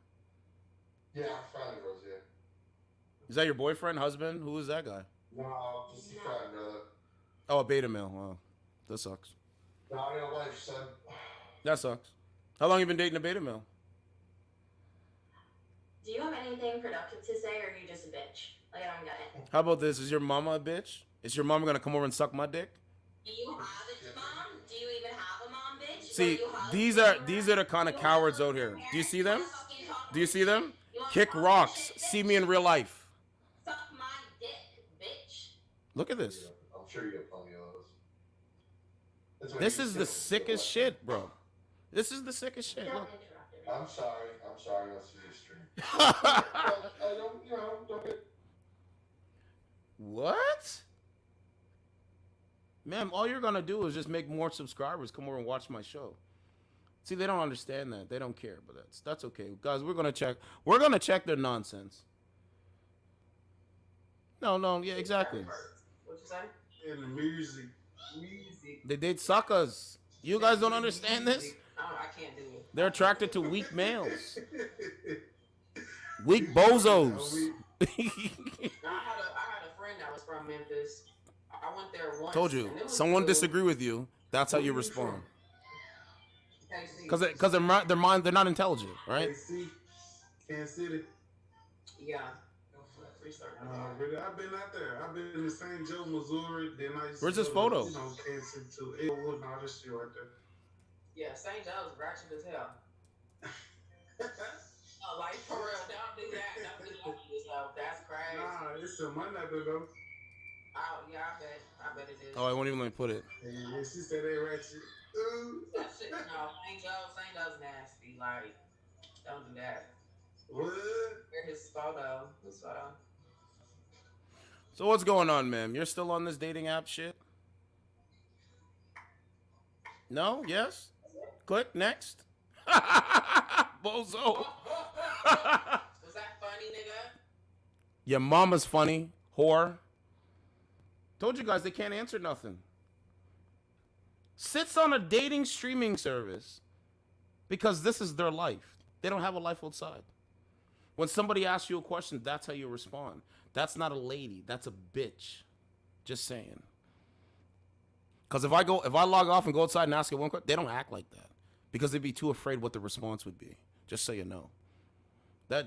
S20: Yeah, I'm friendly, Rosie.
S1: Is that your boyfriend, husband? Who is that guy?
S20: No, just a friend, brother.
S1: Oh, a beta male. Wow, that sucks.
S20: No, I got a wife, son.
S1: That sucks. How long you been dating a beta male?
S17: Do you have anything productive to say, or are you just a bitch? Like, I don't get it.
S1: How about this? Is your mama a bitch? Is your mama gonna come over and suck my dick?
S17: Do you have a mom? Do you even have a mom, bitch?
S1: See, these are the kind of cowards out here. Do you see them? Do you see them? Kick rocks. See me in real life.
S17: Suck my dick, bitch.
S1: Look at this.
S20: I'm sure you get plenty of those.
S1: This is the sickest shit, bro. This is the sickest shit. Look.
S20: I'm sorry. That's the stream. I don't get...
S1: What? Ma'am, all you're gonna do is just make more subscribers come over and watch my show. See, they don't understand that. They don't care, but that's okay. Guys, we're gonna check their nonsense. No, yeah, exactly.
S14: What you say? In the music.
S1: They date suckers. You guys don't understand this?
S14: I can't do it.
S1: They're attracted to weak males. Weak bozos.
S14: I had a friend that was from Memphis. I went there once.
S1: Told you. Someone disagree with you. That's how you respond. Because they're not intelligent, right?
S14: Kansas City. Yeah. I've been out there. I've been in St. Joe, Missouri. Then
S1: Where's this photo?
S14: Kansas City too. Elwood and all this shit right there. Yeah, St. Joe's ratchet as hell. Oh, like for real, don't do that. Don't do yourself. That's crazy. Nah, it's some money out there though. Oh yeah, I bet it is.
S1: Oh, I won't even let me put it.
S14: Yeah, she said they ratchet. That shit, no, St. Joe's nasty. Like, don't do that. What? His photo.
S1: So what's going on, ma'am? You're still on this dating app shit? No? Yes? Click next. Bozo.
S14: Was that funny, nigga?
S1: Your mama's funny, whore. Told you guys they can't answer nothing. Sits on a dating streaming service Because this is their life. They don't have a life outside. When somebody asks you a question, that's how you respond. That's not a lady. That's a bitch. Just saying. Because if I log off and go outside and ask you one question, they don't act like that. Because they'd be too afraid what the response would be. Just so you know.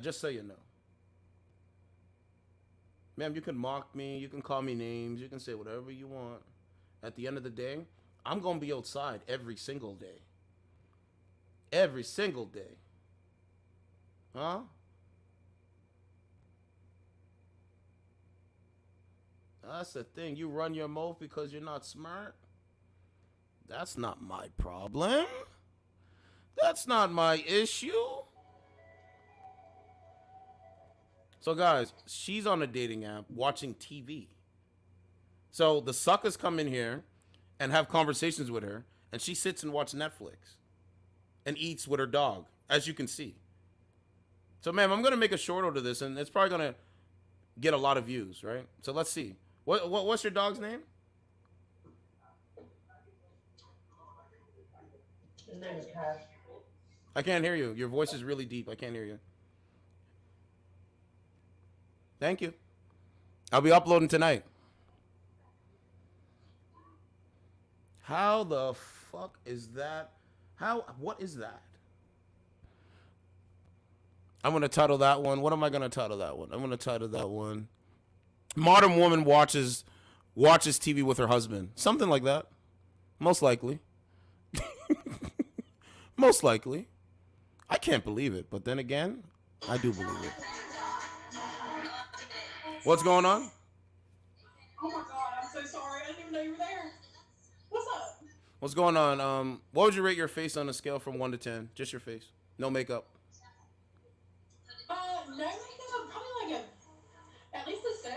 S1: Just so you know. Ma'am, you can mock me. You can call me names. You can say whatever you want. At the end of the day, I'm going to be outside every single day. Every single day. Huh? That's the thing. You run your mouth because you're not smart? That's not my problem. That's not my issue. So guys, she's on a dating app watching TV. So the suckers come in here and have conversations with her, and she sits and watches Netflix and eats with her dog, as you can see. So ma'am, I'm gonna make a short order of this, and it's probably gonna get a lot of views, right? So let's see. What's your dog's name?
S21: His name is Cash.
S1: I can't hear you. Your voice is really deep. I can't hear you. Thank you. I'll be uploading tonight. How the fuck is that? What is that? I'm going to title that one. What am I going to title that one? I'm going to title that one Modern Woman watches TV with her husband. Something like that. Most likely. Most likely. I can't believe it, but then again, I do believe it. What's going on?
S21: Oh my god, I'm so sorry. I didn't even know you were there. What's up?
S1: What's going on? What would you rate your face on a scale from 1 to 10? Just your face. No makeup.
S21: No makeup, probably like at least a 7.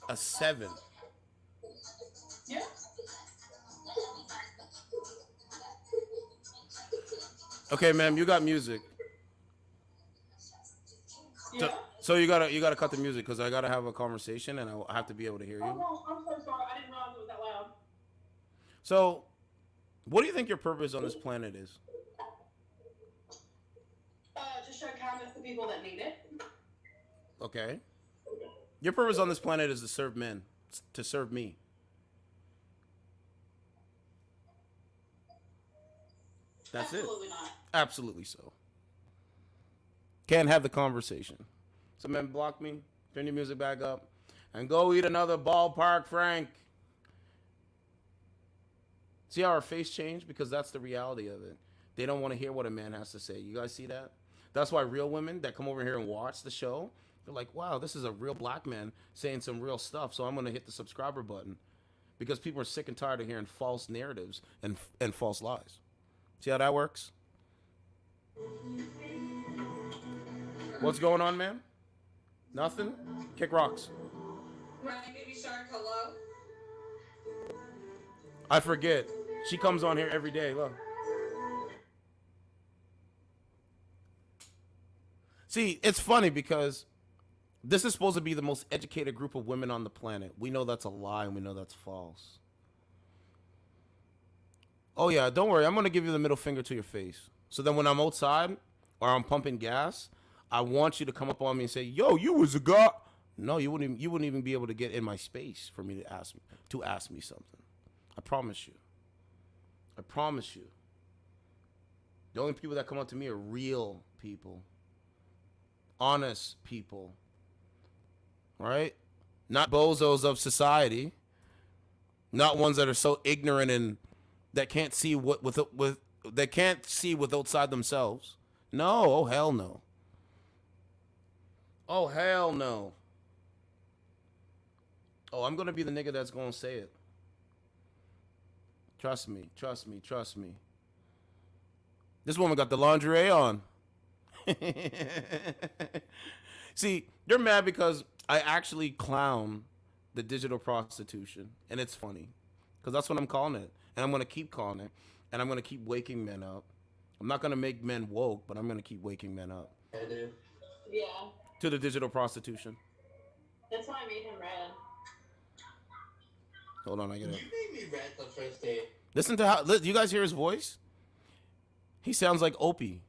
S1: A 7.
S21: Yeah.
S1: Okay, ma'am, you got music.
S21: Yeah.
S1: So you gotta cut the music because I gotta have a conversation and I have to be able to hear you.
S21: Oh, no, I'm so sorry. I didn't realize it was that loud.
S1: So, what do you think your purpose on this planet is?
S21: To show kindness to people that need it.
S1: Okay. Your purpose on this planet is to serve men, to serve me. That's
S21: Absolutely
S1: it.
S21: Not.
S1: Absolutely so. Can't have the conversation. So men block me, turn your music back up, and go eat another ballpark Frank. See how our face changed? Because that's the reality of it. They don't want to hear what a man has to say. You guys see that? That's why real women that come over here and watch the show, they're like, wow, this is a real black man saying some real stuff, so I'm going to hit the subscriber button. Because people are sick and tired of hearing false narratives and false lies. See how that works? What's going on, man? Nothing? Kick rocks.
S21: Right, baby shark, hello?
S1: I forget. She comes on here every day. Look. See, it's funny because this is supposed to be the most educated group of women on the planet. We know that's a lie and we know that's false. Oh, yeah, don't worry. I'm going to give you the middle finger to your face. So then when I'm outside or I'm pumping gas, I want you to come up on me and say, yo, you was a guy. No, you wouldn't even be able to get in my space for me to ask me something. I promise you. I promise you. The only people that come up to me are real people. Honest people. Right? Not bozos of society. Not ones that are so ignorant and that can't see that can't see with outside themselves. No, oh hell no. Oh hell no. Oh, I'm gonna be the nigga that's gonna say it. Trust me, trust me, trust me. This woman got the lingerie on. See, you're mad because I actually clown the digital prostitution, and it's funny. Because that's what I'm calling it. And I'm going to keep calling it. And I'm going to keep waking men up. I'm not going to make men woke, but I'm going to keep waking men up.
S21: I do. Yeah.
S1: To the digital prostitution.
S21: That's why I made him red.
S1: Hold on, I get it.
S21: You made me red the first day.
S1: Listen to how... You guys hear his voice? He sounds like Opie.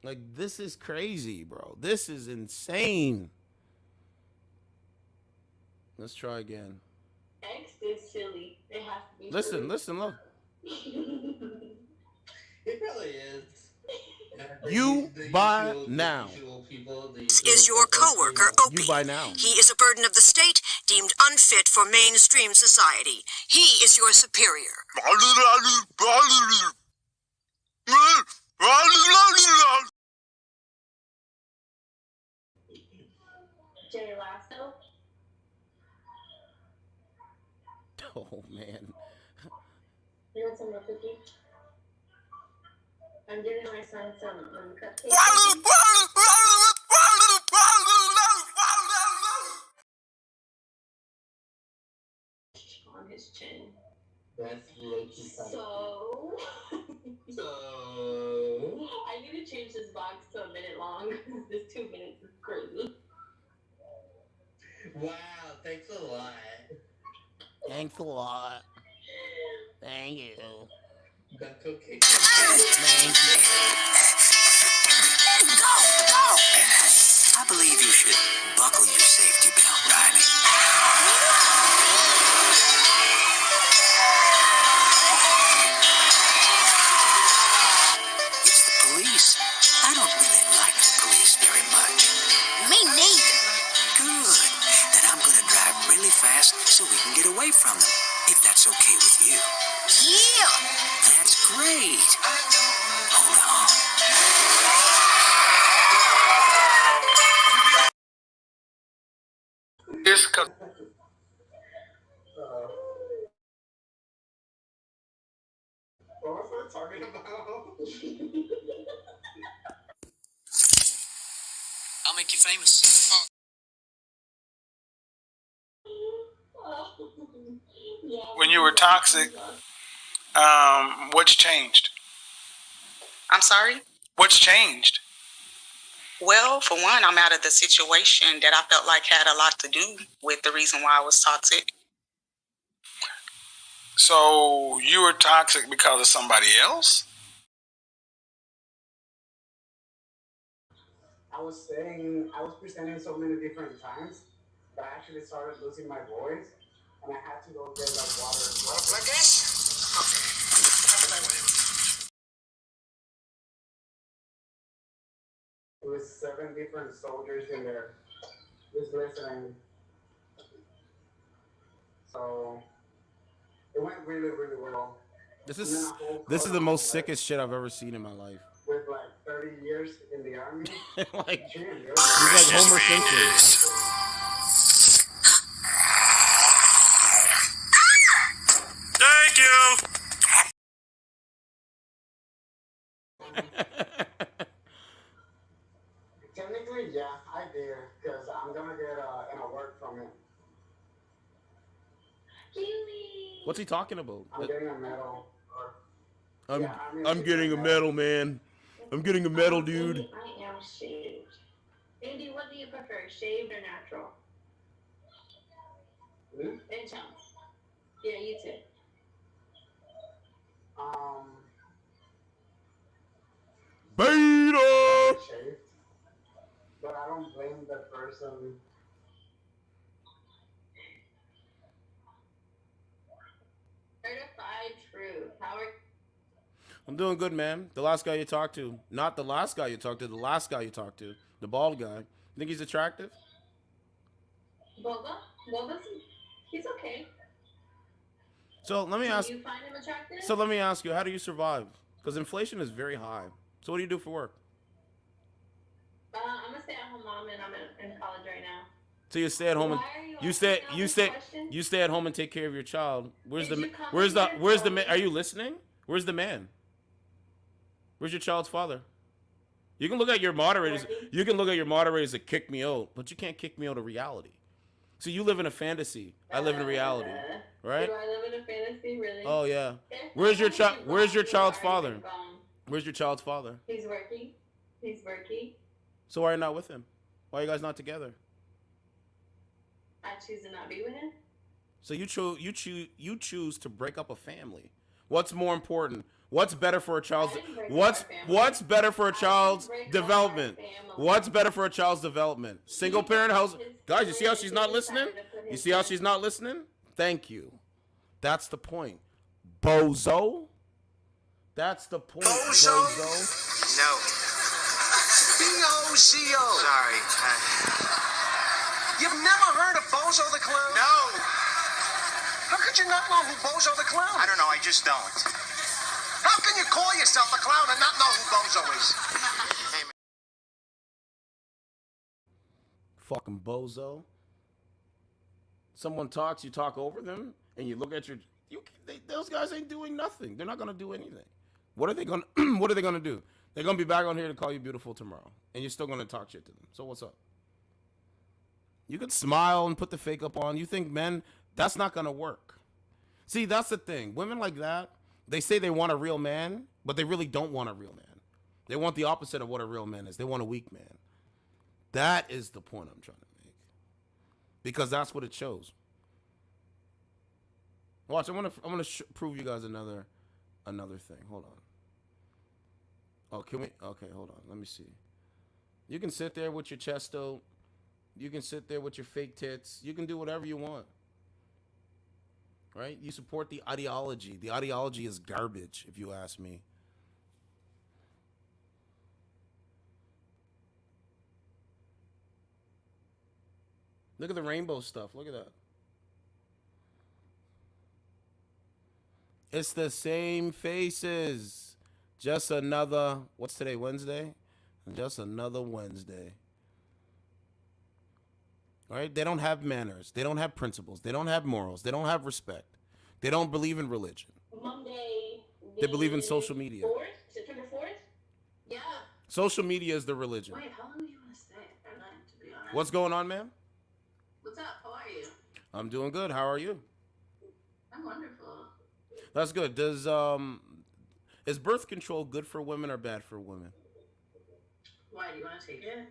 S1: Like, this is crazy, bro. This is insane. Let's try again.
S21: X is silly. It has to be.
S1: Listen, look.
S6: It really is.
S1: You buy now.
S17: Is your coworker Opie?
S1: You buy now.
S17: He is a burden of the state, deemed unfit for mainstream society. He is your superior.
S21: Jerry Lasso.
S1: Oh man.
S21: You want some more cookie? I'm giving my son some cupcakes. On his chin.
S6: That's really cute.
S21: So I need to change this box to a minute long. This 2 minutes is crazy.
S6: Wow, thanks a lot.
S1: Thanks a lot. Thank you.
S6: That's okay.
S1: Thank you.
S17: Go!
S11: I believe you should buckle your safety belt, Riley. It's the police. I don't really like the police very much.
S17: Me neither.
S11: Good. Then I'm gonna drive really fast so we can get away from them, if that's okay with you.
S17: Yeah.
S11: That's great. Hold on.
S21: This cup.
S6: What was I talking about?
S11: I'll make you famous.
S22: When you were toxic, what's changed?
S12: I'm sorry?
S22: What's changed?
S12: Well, for one, I'm out of the situation that I felt like had a lot to do with the reason why I was toxic.
S22: So you were toxic because of somebody else?
S6: I was presenting so many different times that I actually started losing my voice, and I had to go get like water as well.
S11: Like this? Okay. How can I win?
S6: It was 7 different soldiers in there, just listening. So it went really, really well.
S1: This is the most sickest shit I've ever seen in my life.
S6: With like 30 years in the army.
S1: Like,
S6: he's
S1: like Homer Simpson.
S22: Thank you.
S6: Technically, yeah, I did, because I'm gonna get an award from it.
S1: What's he talking about?
S6: I'm getting a medal.
S1: I'm getting a medal, man. I'm getting a medal, dude.
S21: I am shaved. Andy, what do you prefer, shaved or natural? And chunks. Yeah, you too.
S1: Beta!
S6: Shaved. But I don't blame the person.
S21: Certified true. Howard.
S1: I'm doing good, man. The last guy you talked to. Not the last guy you talked to, the last guy you talked to. The bald guy. You think he's attractive?
S21: Boba? He's okay.
S1: So let me ask.
S21: Do you find him attractive?
S1: So let me ask you, how do you survive? Because inflation is very high. So what do you do for work?
S21: I'm a stay-at-home mom, and I'm in college right now.
S1: So you stay at home and you stay at home and take care of your child. Where's the man? Are you listening? Where's the man? Where's your child's father? You can look at your moderators. You can look at your moderators that kick me out, but you can't kick me out of reality. So you live in a fantasy. I live in a reality, right?
S21: Do I live in a fantasy, really?
S1: Oh yeah. Where's your child's father? Where's your child's father?
S21: He's working.
S1: So why are you not with him? Why are you guys not together?
S21: I choose to not be with him.
S1: So you choose to break up a family. What's more important? What's better for a child's what's better for a child's development? What's better for a child's development? Single parent house. Guys, you see how she's not listening? You see how she's not listening? Thank you. That's the point. Bozo? That's the point. Bozo?
S7: No. B-O-Z-O. Sorry. You've never heard of Bozo the Clown? No. How could you not know who Bozo the Clown is? I don't know, I just don't. How can you call yourself a clown and not know who Bozo is? Hey, man.
S1: Fucking bozo. Someone talks, you talk over them, and you look at your... those guys ain't doing nothing. They're not going to do anything. What are they going to do? They're going to be back on here to call you beautiful tomorrow, and you're still going to talk shit to them. So what's up? You could smile and put the fake up on. You think men... That's not going to work. See, that's the thing. Women like that, they say they want a real man, but they really don't want a real man. They want the opposite of what a real man is. They want a weak man. That is the point I'm trying to make. Because that's what it shows. Watch, I'm gonna prove you guys another thing. Hold on. Oh, can we? Okay, hold on. Let me see. You can sit there with your chest out. You can sit there with your fake tits. You can do whatever you want. Right? You support the ideology. The ideology is garbage, if you ask me. Look at the rainbow stuff. Look at that. It's the same faces. Just another, what's today, Wednesday? Just another Wednesday. All right? They don't have manners. They don't have principles. They don't have morals. They don't have respect. They don't believe in religion.
S13: Monday.
S1: They believe in social media.
S13: 4th? September 4th? Yeah.
S1: Social media is the religion.
S13: Wait, how long do you want to stay? I'm not, to be honest.
S1: What's going on, ma'am?
S13: What's up? How are you?
S1: I'm doing good. How are you?
S13: I'm wonderful.
S1: That's good. Is birth control good for women or bad for women?
S13: Why, do you want to take it?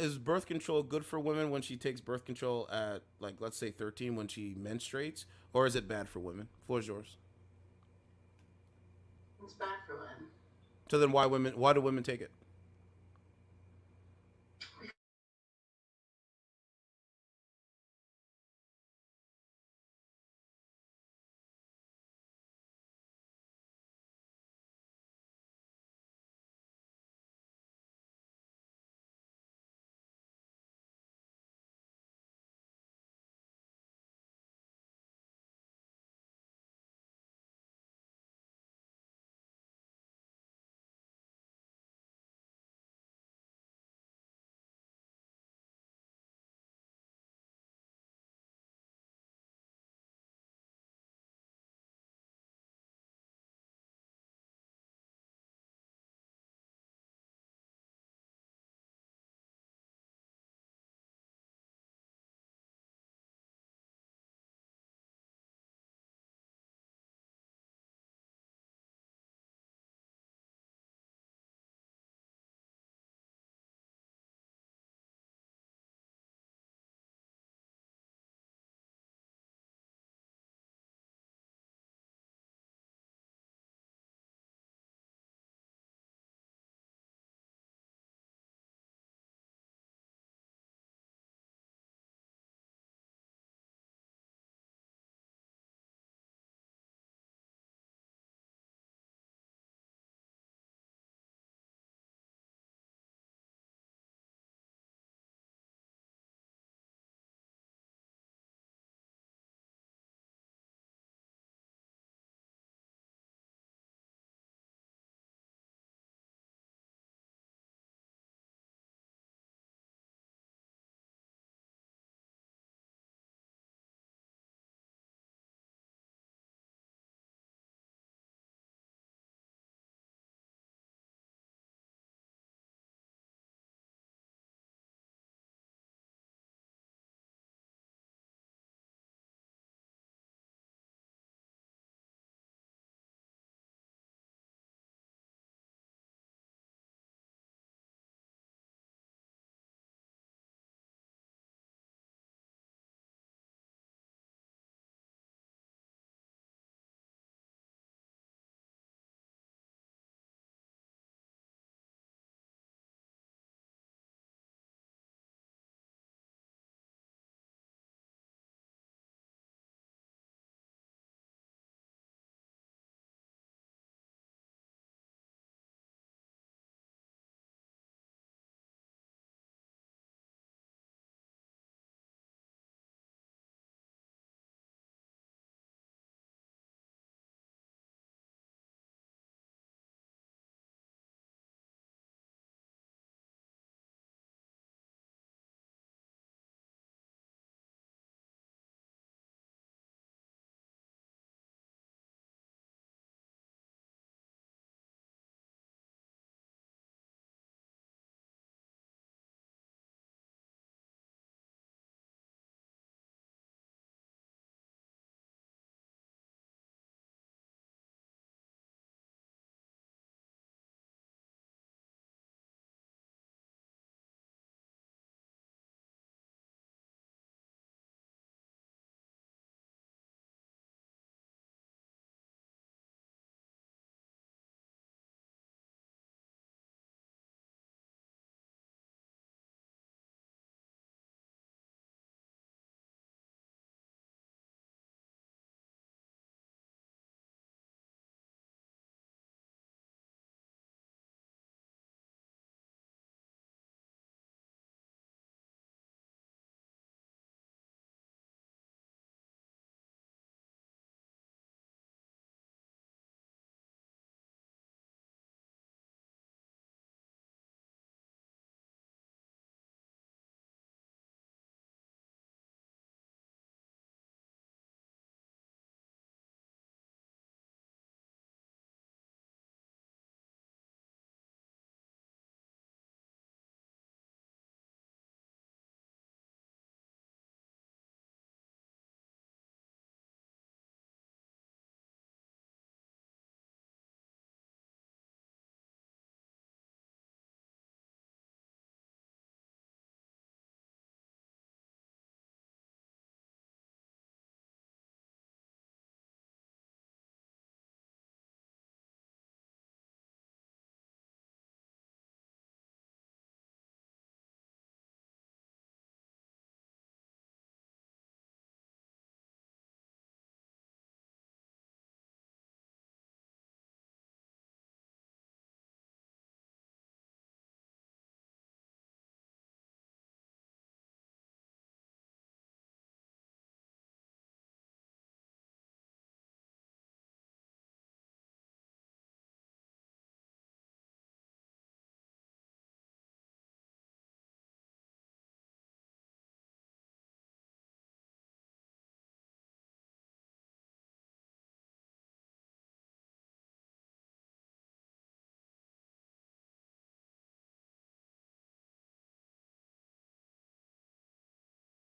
S1: Is birth control good for women when she takes birth control at, like, let's say 13 when she menstruates, or is it bad for women? Floor is yours.
S13: It's bad for women.
S1: So then why do women take it?